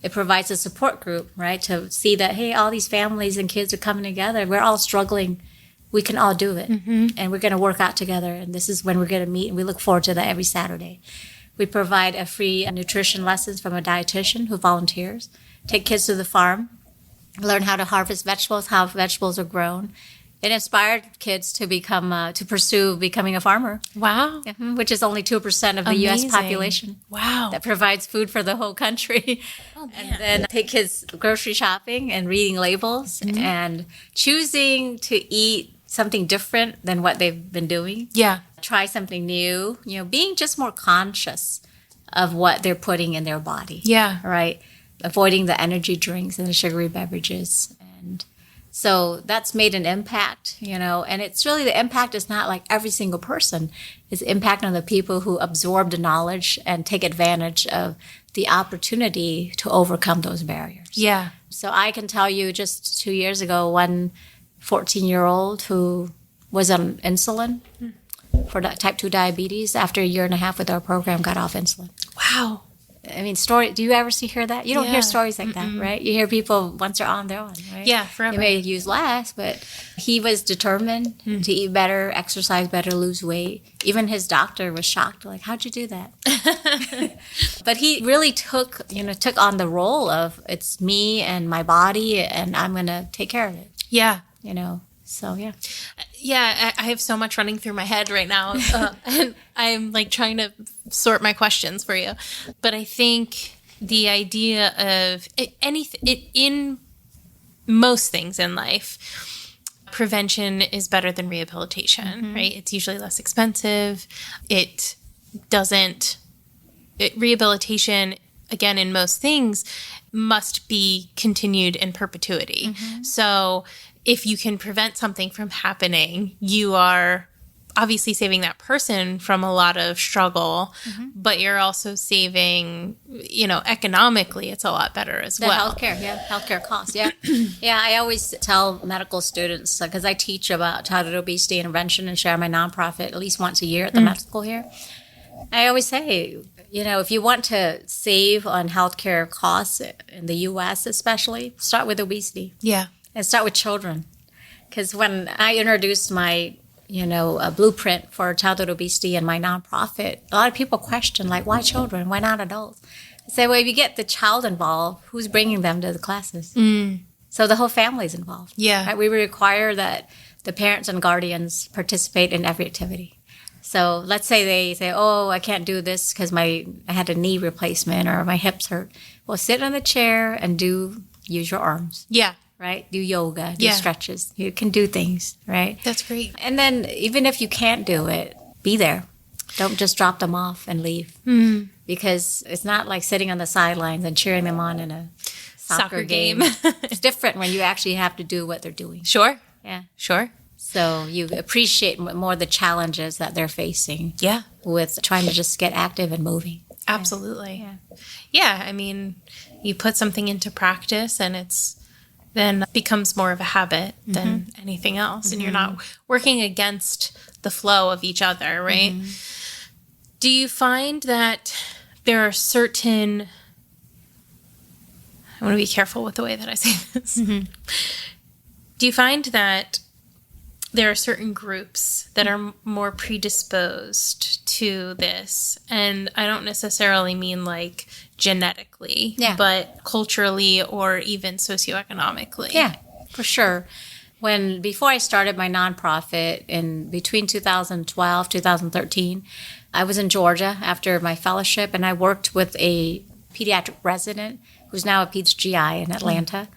It provides a support group, right, to see that, hey, all these families and kids are coming together. We're all struggling. We can all do it. And we're going to work out together. And this is when we're going to meet. And we look forward to that every Saturday. We provide a free nutrition lessons from a dietitian who volunteers. Take kids to the farm, learn how to harvest vegetables, how vegetables are grown. It inspired kids to pursue becoming a farmer. Wow. Which is only 2% of the U.S. population. Wow. That provides food for the whole country. Oh, and then take kids grocery shopping and reading labels and choosing to eat something different than what they've been doing. Yeah. Try something new, being just more conscious of what they're putting in their body. Yeah. Right? Avoiding the energy drinks and the sugary beverages. And so that's made an impact, and it's really the impact is not like every single person. It's impact on the people who absorb the knowledge and take advantage of the opportunity to overcome those barriers. Yeah. So I can tell you just 2 years ago, one 14-year-old who was on insulin for type 2 diabetes, after a year and a half with our program, got off insulin. Wow. I mean, do you ever hear that? You don't hear stories like that, right? You hear people once they're on, they're on, right? Yeah, forever. They may use less, but he was determined to eat better, exercise better, lose weight. Even his doctor was shocked, like, how'd you do that? But he really took on the role of, it's me and my body, and I'm going to take care of it. Yeah. So, yeah. Yeah, I have so much running through my head right now. And I'm like trying to sort my questions for you. But I think the idea of in most things in life, prevention is better than rehabilitation, right? It's usually less expensive. Rehabilitation, again, in most things, must be continued in perpetuity. So if you can prevent something from happening, you are obviously saving that person from a lot of struggle, but you're also saving, economically, it's a lot better as well. Healthcare costs, yeah. Yeah, I always tell medical students, because I teach about childhood obesity intervention and share my nonprofit at least once a year at the med school here. I always say, if you want to save on healthcare costs in the U.S. especially, start with obesity. Yeah. And start with children. Because when I introduced my, a blueprint for childhood obesity and my nonprofit, a lot of people question, like, why children? Why not adults? I say, well, if you get the child involved, who's bringing them to the classes? So the whole family's involved. Yeah. Right? We require that the parents and guardians participate in every activity. So let's say they say, oh, I can't do this because I had a knee replacement or my hips hurt. Well, sit on the chair and use your arms. Yeah. Right? Do yoga, do stretches. You can do things, right? That's great. And then even if you can't do it, be there. Don't just drop them off and leave. Because it's not like sitting on the sidelines and cheering them on in a soccer game. It's different when you actually have to do what they're doing. Sure. Yeah. Sure. So you appreciate more the challenges that they're facing. Yeah. With trying to just get active and moving. Absolutely. Yeah. I mean, you put something into practice and then becomes more of a habit than anything else. And you're not working against the flow of each other, right? Do you find that there are certain... I want to be careful with the way that I say this. Do you find that there are certain groups that are more predisposed to this? And I don't necessarily mean like genetically, but culturally or even socioeconomically. Yeah, for sure. Before I started my nonprofit in between 2012, 2013, I was in Georgia after my fellowship, and I worked with a pediatric resident who's now a peds GI in Atlanta.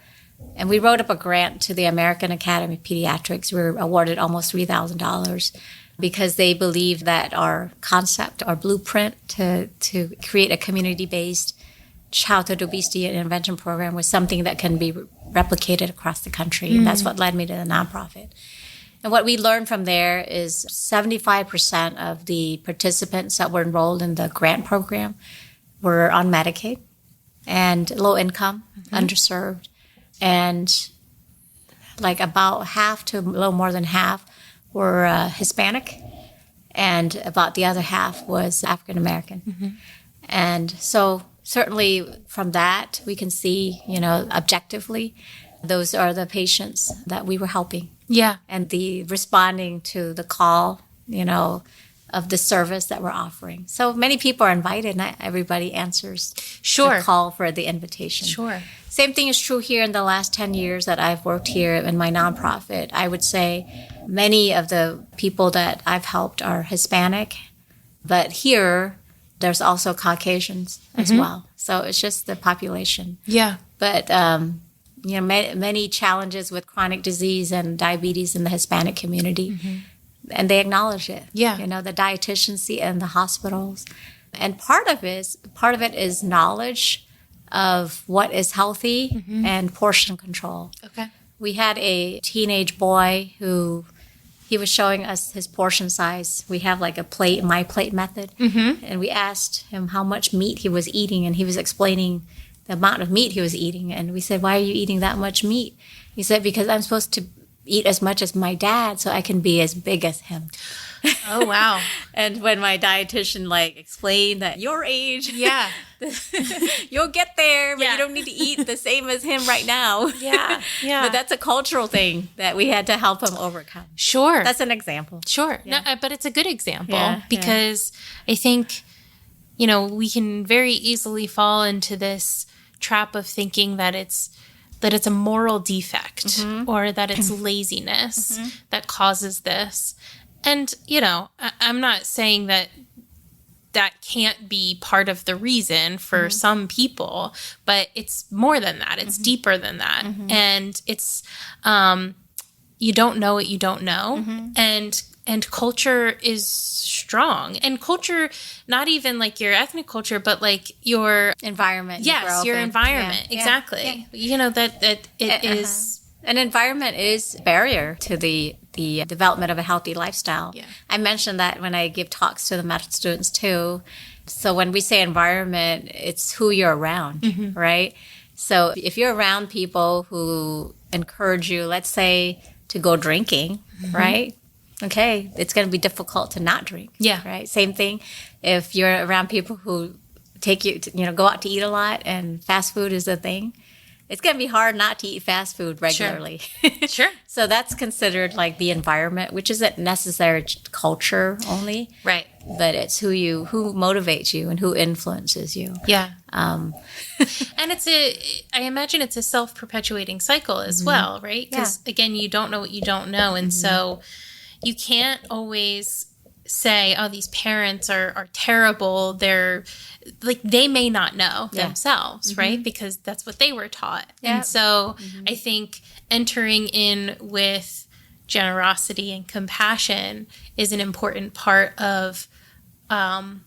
And we wrote up a grant to the American Academy of Pediatrics. We were awarded almost $3,000 because they believe that our concept, our blueprint to create a community-based childhood obesity and intervention program was something that can be replicated across the country. And that's what led me to the nonprofit. And what we learned from there is 75% of the participants that were enrolled in the grant program were on Medicaid and low income, underserved. And like about half to a little more than half were Hispanic, and about the other half was African American. And so certainly from that, we can see, objectively, those are the patients that we were helping. Yeah. And the responding to the call, of the service that we're offering. So many people are invited, not everybody answers the call for the invitation. Sure. Same thing is true here in the last 10 years that I've worked here in my nonprofit. I would say many of the people that I've helped are Hispanic, but here there's also Caucasians as well. So it's just the population. Yeah. But, many challenges with chronic disease and diabetes in the Hispanic community. And they acknowledge it. Yeah. The dietitians see it in the hospitals. And part of it is knowledge of what is healthy and portion control. Okay. We had a teenage boy who he was showing us his portion size. We have like a my plate method. And we asked him how much meat he was eating, and he was explaining the amount of meat he was eating. And we said, "Why are you eating that much meat?" He said, "Because I'm supposed to eat as much as my dad so I can be as big as him." Oh, wow. And when my dietitian explained that your age, Yeah. you'll get there, but you don't need to eat the same as him right now. Yeah. Yeah. But that's a cultural thing that we had to help him overcome. Sure. That's an example. Sure. Yeah. No, but it's a good example Yeah, because I think, we can very easily fall into this trap of thinking that it's a moral defect or that it's laziness that causes this. And, I'm not saying that can't be part of the reason for some people, but it's more than that. It's deeper than that. And it's, you don't know what you don't know. And culture is strong. And culture, not even like your ethnic culture, but like your environment. Yes, your environment. Yeah. Exactly. Yeah. That it is. An environment is a barrier to the development of a healthy lifestyle. Yeah. I mentioned that when I give talks to the medical students too. So when we say environment, it's who you're around, right? So if you're around people who encourage you, let's say, to go drinking, right? Okay, it's going to be difficult to not drink. Yeah. Right. Same thing if you're around people who take you to, go out to eat a lot and fast food is a thing. It's going to be hard not to eat fast food regularly. Sure. So that's considered like the environment, which isn't necessary culture only. Right. But it's who motivates you and who influences you. Yeah. And I imagine it's a self-perpetuating cycle as well, right? Because again, you don't know what you don't know. And so you can't always say, oh, these parents are terrible. They're like, they may not know themselves, right? Because that's what they were taught. Yeah. And so I think entering in with generosity and compassion is an important part of, and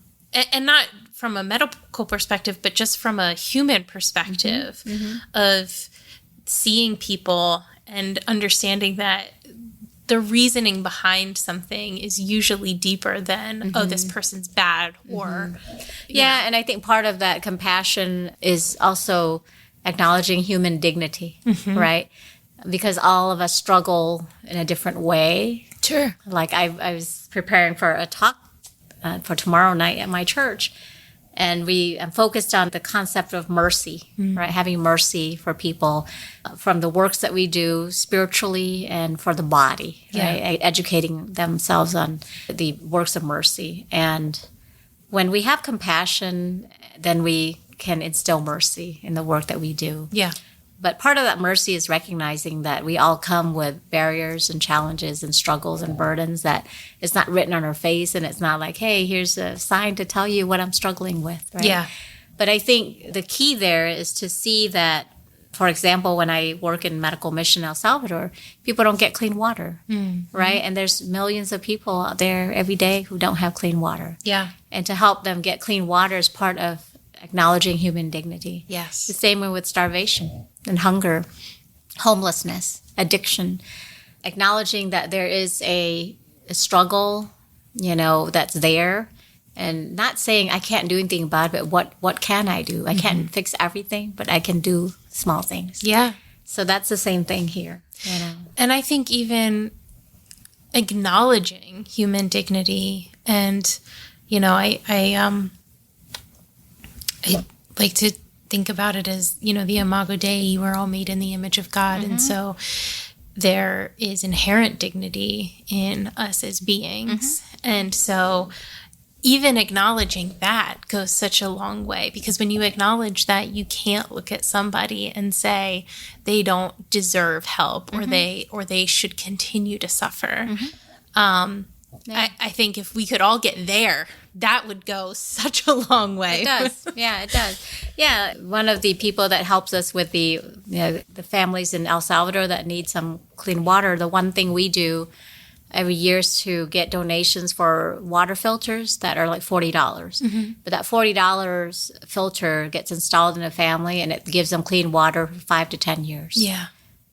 not from a medical perspective, but just from a human perspective of seeing people and understanding that the reasoning behind something is usually deeper than, oh, this person's bad or... Yeah, and I think part of that compassion is also acknowledging human dignity, right? Because all of us struggle in a different way. Sure. Like I was preparing for a talk for tomorrow night at my church, and I'm focused on the concept of mercy, right? Having mercy for people from the works that we do spiritually and for the body, right? Educating themselves on the works of mercy. And when we have compassion, then we can instill mercy in the work that we do. Yeah. But part of that mercy is recognizing that we all come with barriers and challenges and struggles and burdens that it's not written on our face, and it's not like, hey, here's a sign to tell you what I'm struggling with, right? Yeah. But I think the key there is to see that, for example, when I work in medical mission in El Salvador, people don't get clean water, right? And there's millions of people out there every day who don't have clean water. Yeah. And to help them get clean water is part of acknowledging human dignity. Yes. The same way with starvation and hunger, homelessness, addiction, acknowledging that there is a struggle, that's there, and not saying I can't do anything about it, but what can I do? I can't fix everything, but I can do small things. Yeah. So that's the same thing here. You know? And I think even acknowledging human dignity and, you know, I like to think about it as, you know, the Imago Dei, we're all made in the image of God. And so there is inherent dignity in us as beings. And so even acknowledging that goes such a long way, because when you acknowledge that, you can't look at somebody and say they don't deserve help or they should continue to suffer. I think if we could all get there, that would go such a long way. It does. Yeah, it does. Yeah, one of the people that helps us with the families in El Salvador that need some clean water, the one thing we do every year is to get donations for water filters that are like $40. But that $40 filter gets installed in a family and it gives them clean water for 5 to 10 years. Yeah.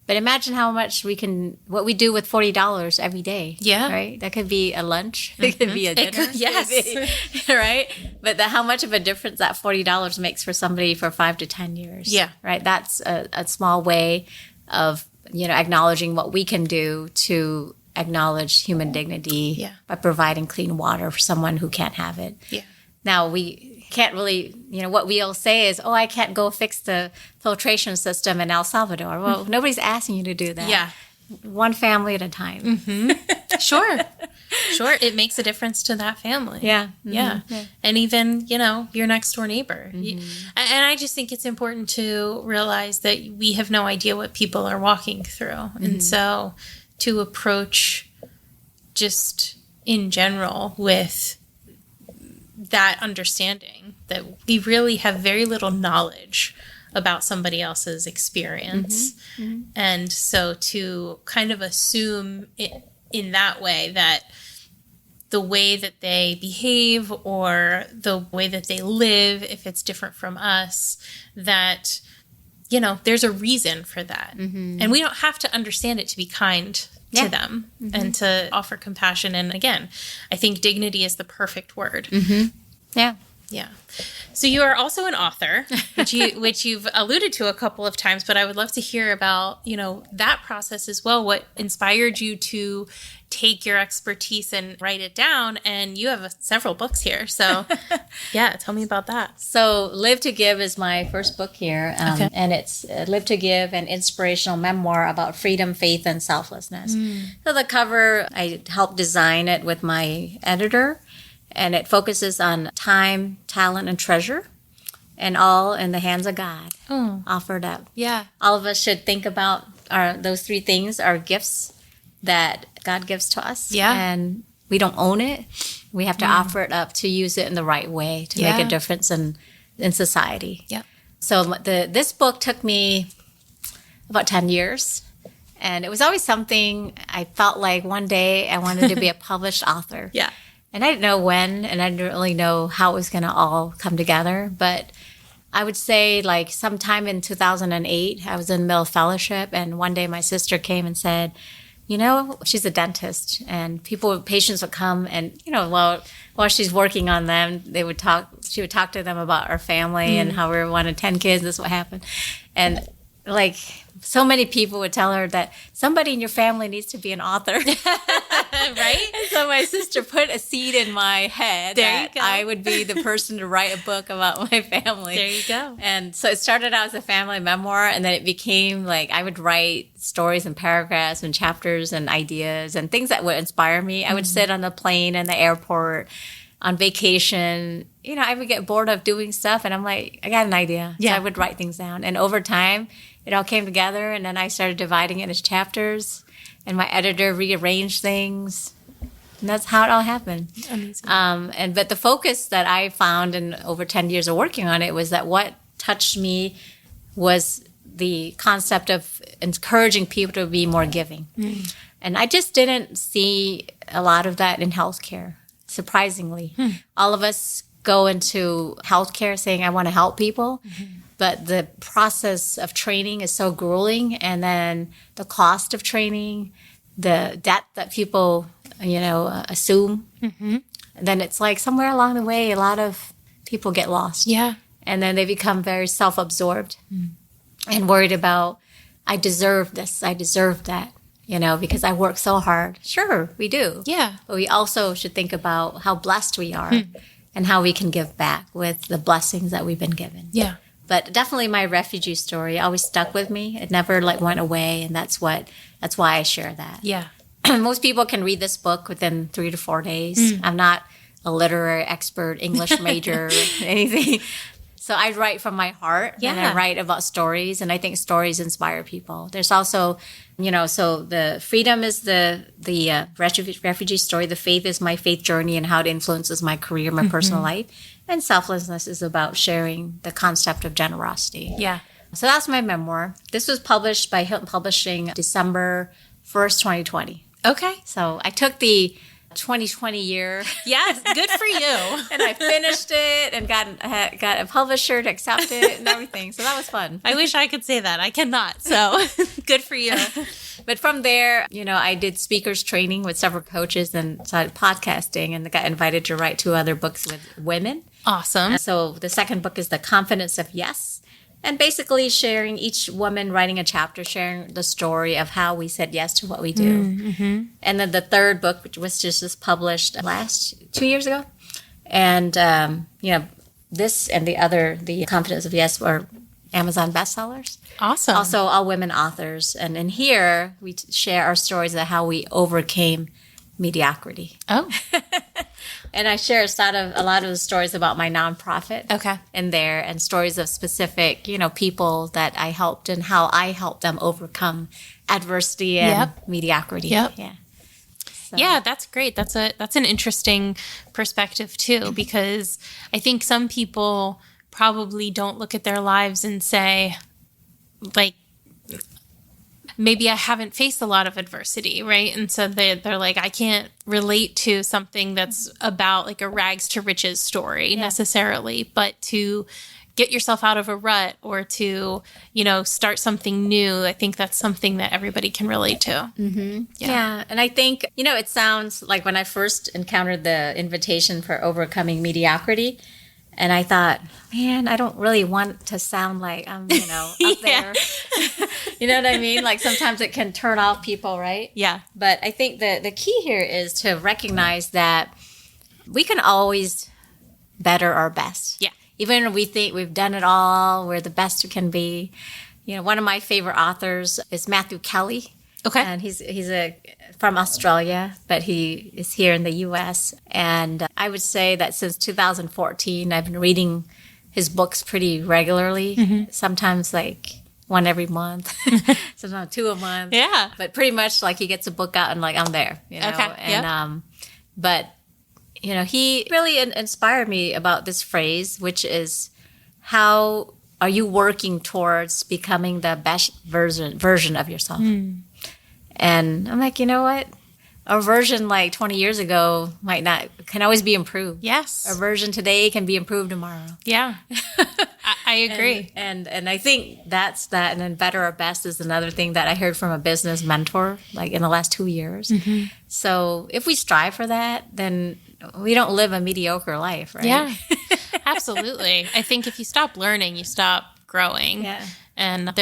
But imagine how much what we do with $40 every day. Yeah. Right? That could be a lunch. It could be a dinner. Yes. Right? But how much of a difference that $40 makes for somebody for 5 to 10 years. Yeah. Right? That's a small way of, you know, acknowledging what we can do to acknowledge human dignity by providing clean water for someone who can't have it. Yeah. Now, we can't really, you know, what we'll say is, I can't go fix the filtration system in El Salvador. Well, nobody's asking you to do that. Yeah. One family at a time. Sure. It makes a difference to that family. Yeah. Yeah. And even, you know, your next door neighbor. And I just think it's important to realize that we have no idea what people are walking through. And so to approach just in general with that understanding that we really have very little knowledge about somebody else's experience. And so to kind of assume it in that way that the way that they behave or the way that they live, if it's different from us, that, you know, there's a reason for that. And we don't have to understand it to be kind to them and to offer compassion. And again, I think dignity is the perfect word. Yeah. Yeah. So you are also an author, which you've alluded to a couple of times, but I would love to hear about, you know, that process as well. What inspired you to take your expertise and write it down? And you have several books here. So yeah, tell me about that. So Live to Give is my first book here. And it's Live to Give, an inspirational memoir about freedom, faith, and selflessness. So the cover, I helped design it with my editor. And it focuses on time, talent, and treasure, and all in the hands of God, offered up. Yeah. All of us should think about those three things are gifts that God gives to us. Yeah. And we don't own it. We have to offer it up to use it in the right way to make a difference in society. Yeah. So this book took me about 10 years. And it was always something I felt like one day I wanted to be a published author. Yeah. And I didn't know when, and I didn't really know how it was going to all come together. But I would say like sometime in 2008, I was in middle fellowship, and one day my sister came and said, you know, she's a dentist, and patients would come, and, you know, while she's working on them, she would talk to them about our family and how we wanted 10 kids, this is what happened. And like so many people would tell her that somebody in your family needs to be an author. Right? And so my sister put a seed in my head that I would be the person to write a book about my family. There you go. And so it started out as a family memoir, and then it became like I would write stories and paragraphs and chapters and ideas and things that would inspire me. I would sit on the plane in the airport on vacation. You know, I would get bored of doing stuff, and I'm like, I got an idea. Yeah. So I would write things down. And over time, it all came together, and then I started dividing it into chapters, and my editor rearranged things. And that's how it all happened. Amazing. But the focus that I found in over 10 years of working on it was that what touched me was the concept of encouraging people to be more giving. And I just didn't see a lot of that in healthcare, surprisingly. All of us go into healthcare saying, I want to help people. But the process of training is so grueling. And then the cost of training, the debt that people, assume. Then it's like somewhere along the way, a lot of people get lost. Yeah. And then they become very self-absorbed and worried about, I deserve this, I deserve that, because I work so hard. Sure, we do. Yeah. But we also should think about how blessed we are and how we can give back with the blessings that we've been given. Yeah. But definitely my refugee story always stuck with me. It never went away. And that's why I share that. Yeah. Most people can read this book within 3 to 4 days. I'm not a literary expert, English major, anything. So I write from my heart and I write about stories, and I think stories inspire people. There's also, so the freedom is the refugee story. The faith is my faith journey and how it influences my career, my personal life. And selflessness is about sharing the concept of generosity. Yeah. So that's my memoir. This was published by Hilton Publishing December 1st, 2020. Okay. So I took the 2020 year. Yes, good for you. And I finished it and got a publisher to accept it and everything. So that was fun. I wish I could say that. I cannot. So good for you. But from there, I did speakers training with several coaches and started podcasting and got invited to write 2 other books with women. Awesome. So the second book is The Confidence of Yes. And basically sharing each woman writing a chapter, sharing the story of how we said yes to what we do. Mm-hmm. And then the third book, which was just published 2 years ago. And, this and the Confidence of Yes are Amazon bestsellers. Awesome. Also, all women authors. And in here, we share our stories of how we overcame mediocrity. Oh. And I share a lot of the stories about my nonprofit. Okay. In there, and stories of specific, people that I helped and how I helped them overcome adversity and mediocrity. Yep. Yeah. So. Yeah, that's great. That's an interesting perspective too, because I think some people probably don't look at their lives and say, like, maybe I haven't faced a lot of adversity, right? And so they're like, I can't relate to something that's about like a rags to riches story necessarily, but to get yourself out of a rut or to, start something new, I think that's something that everybody can relate to. Mm-hmm. Yeah. And I think, it sounds like when I first encountered the invitation for overcoming mediocrity, and I thought, man, I don't really want to sound like I'm, up there. You know what I mean? Like sometimes it can turn off people, right? Yeah. But I think the key here is to recognize that we can always better our best. Yeah. Even if we think we've done it all, we're the best we can be. One of my favorite authors is Matthew Kelly. Okay. And he's from Australia, but he is here in the U.S. And I would say that since 2014, I've been reading his books pretty regularly, sometimes like one every month, sometimes 2 a month. Yeah. But pretty much like he gets a book out and like I'm there, Okay. And but he really inspired me about this phrase, which is how are you working towards becoming the best version of yourself? And I'm like, you know what? A version like 20 years ago can always be improved. Yes. A version today can be improved tomorrow. Yeah. I agree. And I think that's that. And then better or best is another thing that I heard from a business mentor, like in the last 2 years. Mm-hmm. So if we strive for that, then we don't live a mediocre life, right? Yeah, absolutely. I think if you stop learning, you stop growing. Yeah. And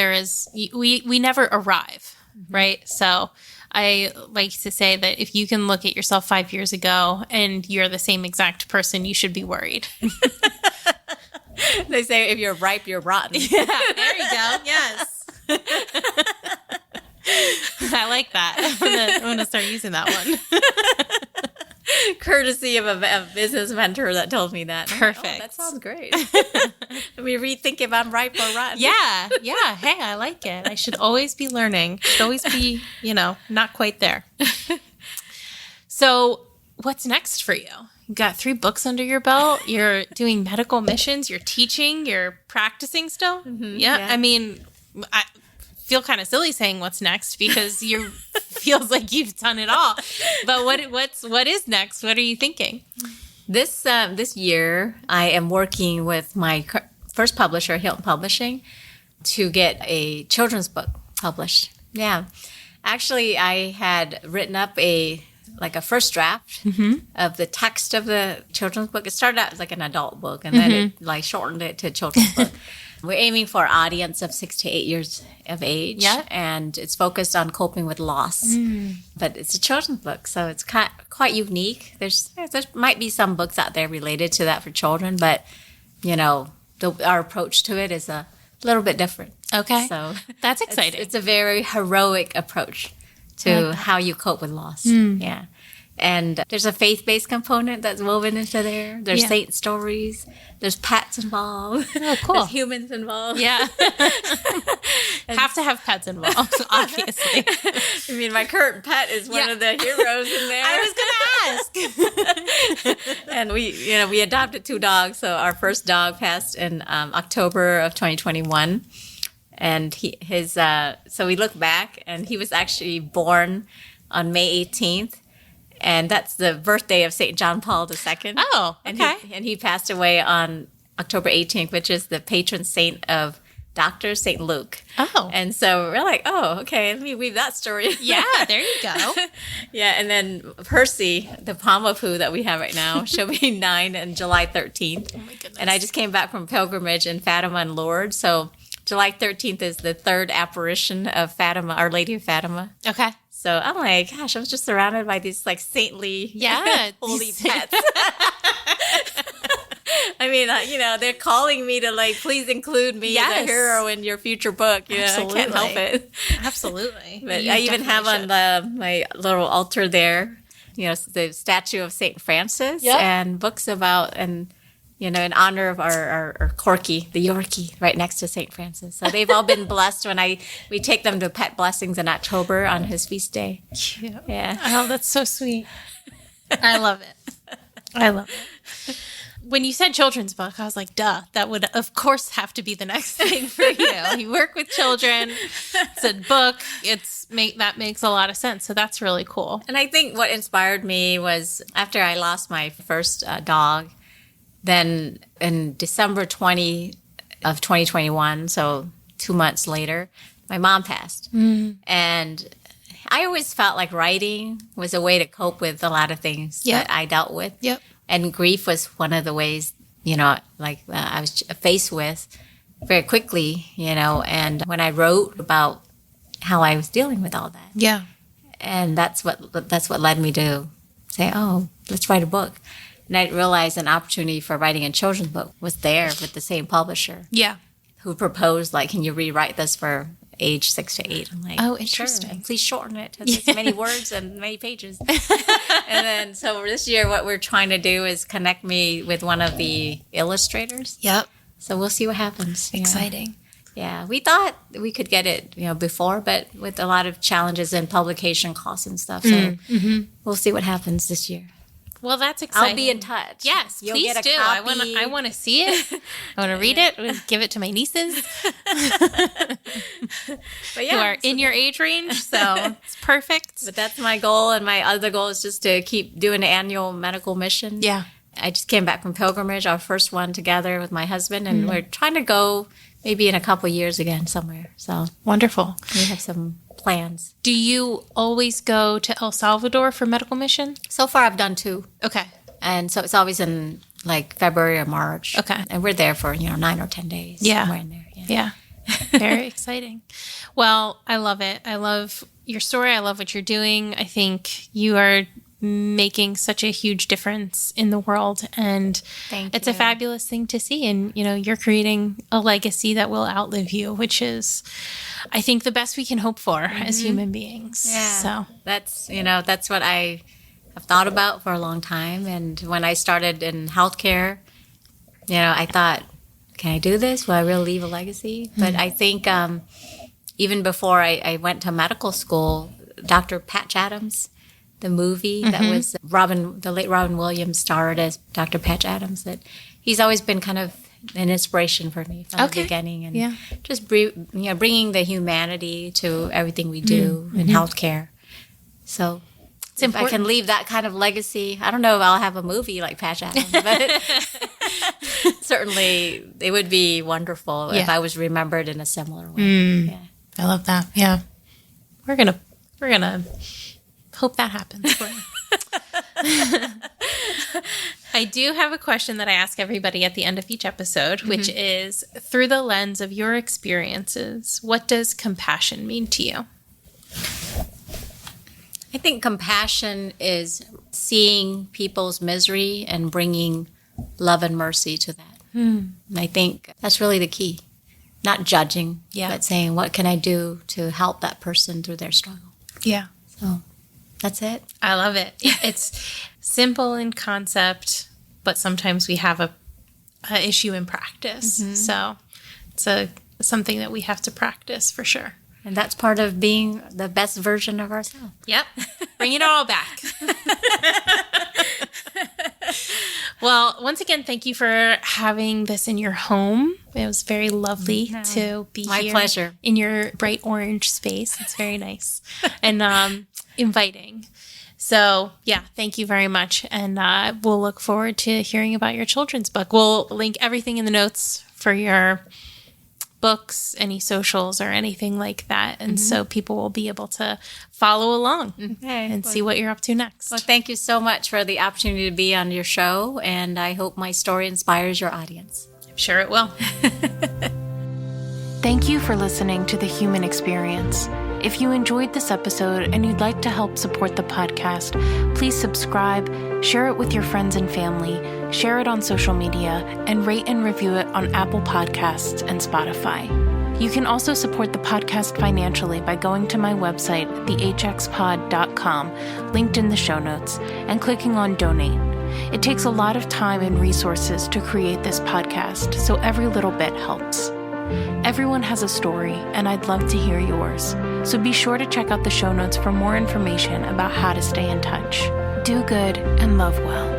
we never arrive, right? So I like to say that if you can look at yourself 5 years ago and you're the same exact person, you should be worried. They say if you're ripe, you're rotten. Yeah, there you go. Yes. I like that. I'm going to start using that one. Courtesy of a business mentor that told me that. Perfect. Like, that sounds great. Let me rethink if I'm ripe or rotten. Yeah. Hey, I like it. I should always be learning. Should always be, not quite there. So what's next for you? You got 3 books under your belt. You're doing medical missions. You're teaching. You're practicing still. Mm-hmm, yeah. I mean, I feel kind of silly saying what's next because you feels like you've done it all. But what is next? What are you thinking? This year, I am working with my first publisher, Hilton Publishing, to get a children's book published. Yeah. Actually, I had written up a first draft of the text of the children's book. It started out as like an adult book, and then it shortened it to a children's book. We're aiming for an audience of 6 to 8 years of age. Yeah. And it's focused on coping with loss. But it's a children's book, so it's quite unique. There might be some books out there related to that for children, but, our approach to it is a little bit different. Okay. So that's exciting. It's a very heroic approach to how you cope with loss. Yeah. And there's a faith-based component that's woven into there. There's saint stories. There's pets involved. Oh, cool. There's humans involved. Yeah. Have to have pets involved, obviously. I mean, my current pet is one of the heroes in there. I was going to ask. And we adopted 2 dogs. So our first dog passed in October of 2021. And so we look back, and he was actually born on May 18th. And that's the birthday of St. John Paul II. Oh, okay. And he passed away on October 18th, which is the patron saint of Dr. St. Luke. Oh. And so we're like, oh, okay, let me weave that story. Yeah, there you go. Yeah, and then Percy, the Pomapoo that we have right now, she'll be 9 on July 13th. Oh, my goodness. And I just came back from pilgrimage in Fatima and Lourdes. So July 13th is the 3rd apparition of Fatima, Our Lady of Fatima. Okay. So I'm like, gosh, I was just surrounded by these like saintly, holy pets. I mean, they're calling me to like, please include me as a hero in your future book. Absolutely. I can't help it. Absolutely. But I even have on my little altar there, the statue of Saint Francis and books about in honor of our Corky, the Yorkie, right next to St. Francis. So they've all been blessed when we take them to Pet Blessings in October on his feast day. Cute. Yeah. Oh, that's so sweet. I love it. I love it. When you said children's book, I was like, duh, that would, of course, have to be the next thing for you. You work with children. It's a book. That makes a lot of sense. So that's really cool. And I think what inspired me was after I lost my first dog, then in December 2021, so 2 months later, my mom passed. And I always felt like writing was a way to cope with a lot of things that I dealt with. Yep. And grief was one of the ways, I was faced with very quickly, and when I wrote about how I was dealing with all that. Yeah. And that's what led me to say, oh, let's write a book. And I realized an opportunity for writing a children's book was there with the same publisher. Yeah. Who proposed, like, can you rewrite this for age 6 to 8? I'm like, oh, interesting. Sure. Please shorten it to this many words and many pages. And then, so this year, what we're trying to do is connect me with one of the illustrators. Yep. So we'll see what happens. Exciting. Yeah. We thought we could get it, before, but with a lot of challenges in publication costs and stuff. So we'll see what happens this year. Well, that's exciting. I'll be in touch. Yes, You'll please get a do. copy. I want to see it. I want to read it. Give it to my nieces But who are in your age range. So it's perfect. But that's my goal, and my other goal is just to keep doing the annual medical mission. Yeah. I just came back from pilgrimage, our first one together with my husband, and we're trying to go maybe in a couple years again somewhere. So wonderful. We have some plans. Do you always go to El Salvador for medical mission? So far, I've done 2. Okay. And so it's always in like February or March. Okay. And we're there for, 9 or 10 days. Yeah. Somewhere in there. Yeah. Very exciting. Well, I love it. I love your story. I love what you're doing. I think you are making such a huge difference in the world, and it's a fabulous thing to see. And you're creating a legacy that will outlive you, which is, I think, the best we can hope for as human beings. Yeah. So that's what I have thought about for a long time. And when I started in healthcare, I thought, can I do this? Will I really leave a legacy? But I think even before I went to medical school, Dr. Patch Adams, the movie that was the late Robin Williams starred as Dr. Patch Adams, that he's always been kind of an inspiration for me from the beginning, and just bringing the humanity to everything we do in healthcare. So if I can leave that kind of legacy, I don't know if I'll have a movie like Patch Adams, but certainly it would be wonderful if I was remembered in a similar way. Yeah. I love that. Yeah, we're gonna hope that happens for you. I do have a question that I ask everybody at the end of each episode, which is through the lens of your experiences, what does compassion mean to you? I think compassion is seeing people's misery and bringing love and mercy to that. And I think that's really the key. Not judging, but saying, what can I do to help that person through their struggle? Yeah. So that's it. I love it. It's simple in concept, but sometimes we have a issue in practice. So it's something that we have to practice for sure. And that's part of being the best version of ourselves. Yep. Bring it all back. Well, once again, thank you for having this in your home. It was very lovely to be My here. pleasure. In your bright orange space. It's very nice and inviting. So, yeah, thank you very much. And we'll look forward to hearing about your children's book. We'll link everything in the notes for your books, any socials or anything like that. And so people will be able to follow along and see what you're up to next. Well, thank you so much for the opportunity to be on your show. And I hope my story inspires your audience. I'm sure it will. Thank you for listening to The Human Experience. If you enjoyed this episode and you'd like to help support the podcast, please subscribe, share it with your friends and family, share it on social media, and rate and review it on Apple Podcasts and Spotify. You can also support the podcast financially by going to my website, thehxpod.com, linked in the show notes, and clicking on Donate. It takes a lot of time and resources to create this podcast, so every little bit helps. Everyone has a story, and I'd love to hear yours. So be sure to check out the show notes for more information about how to stay in touch. Do good and love well.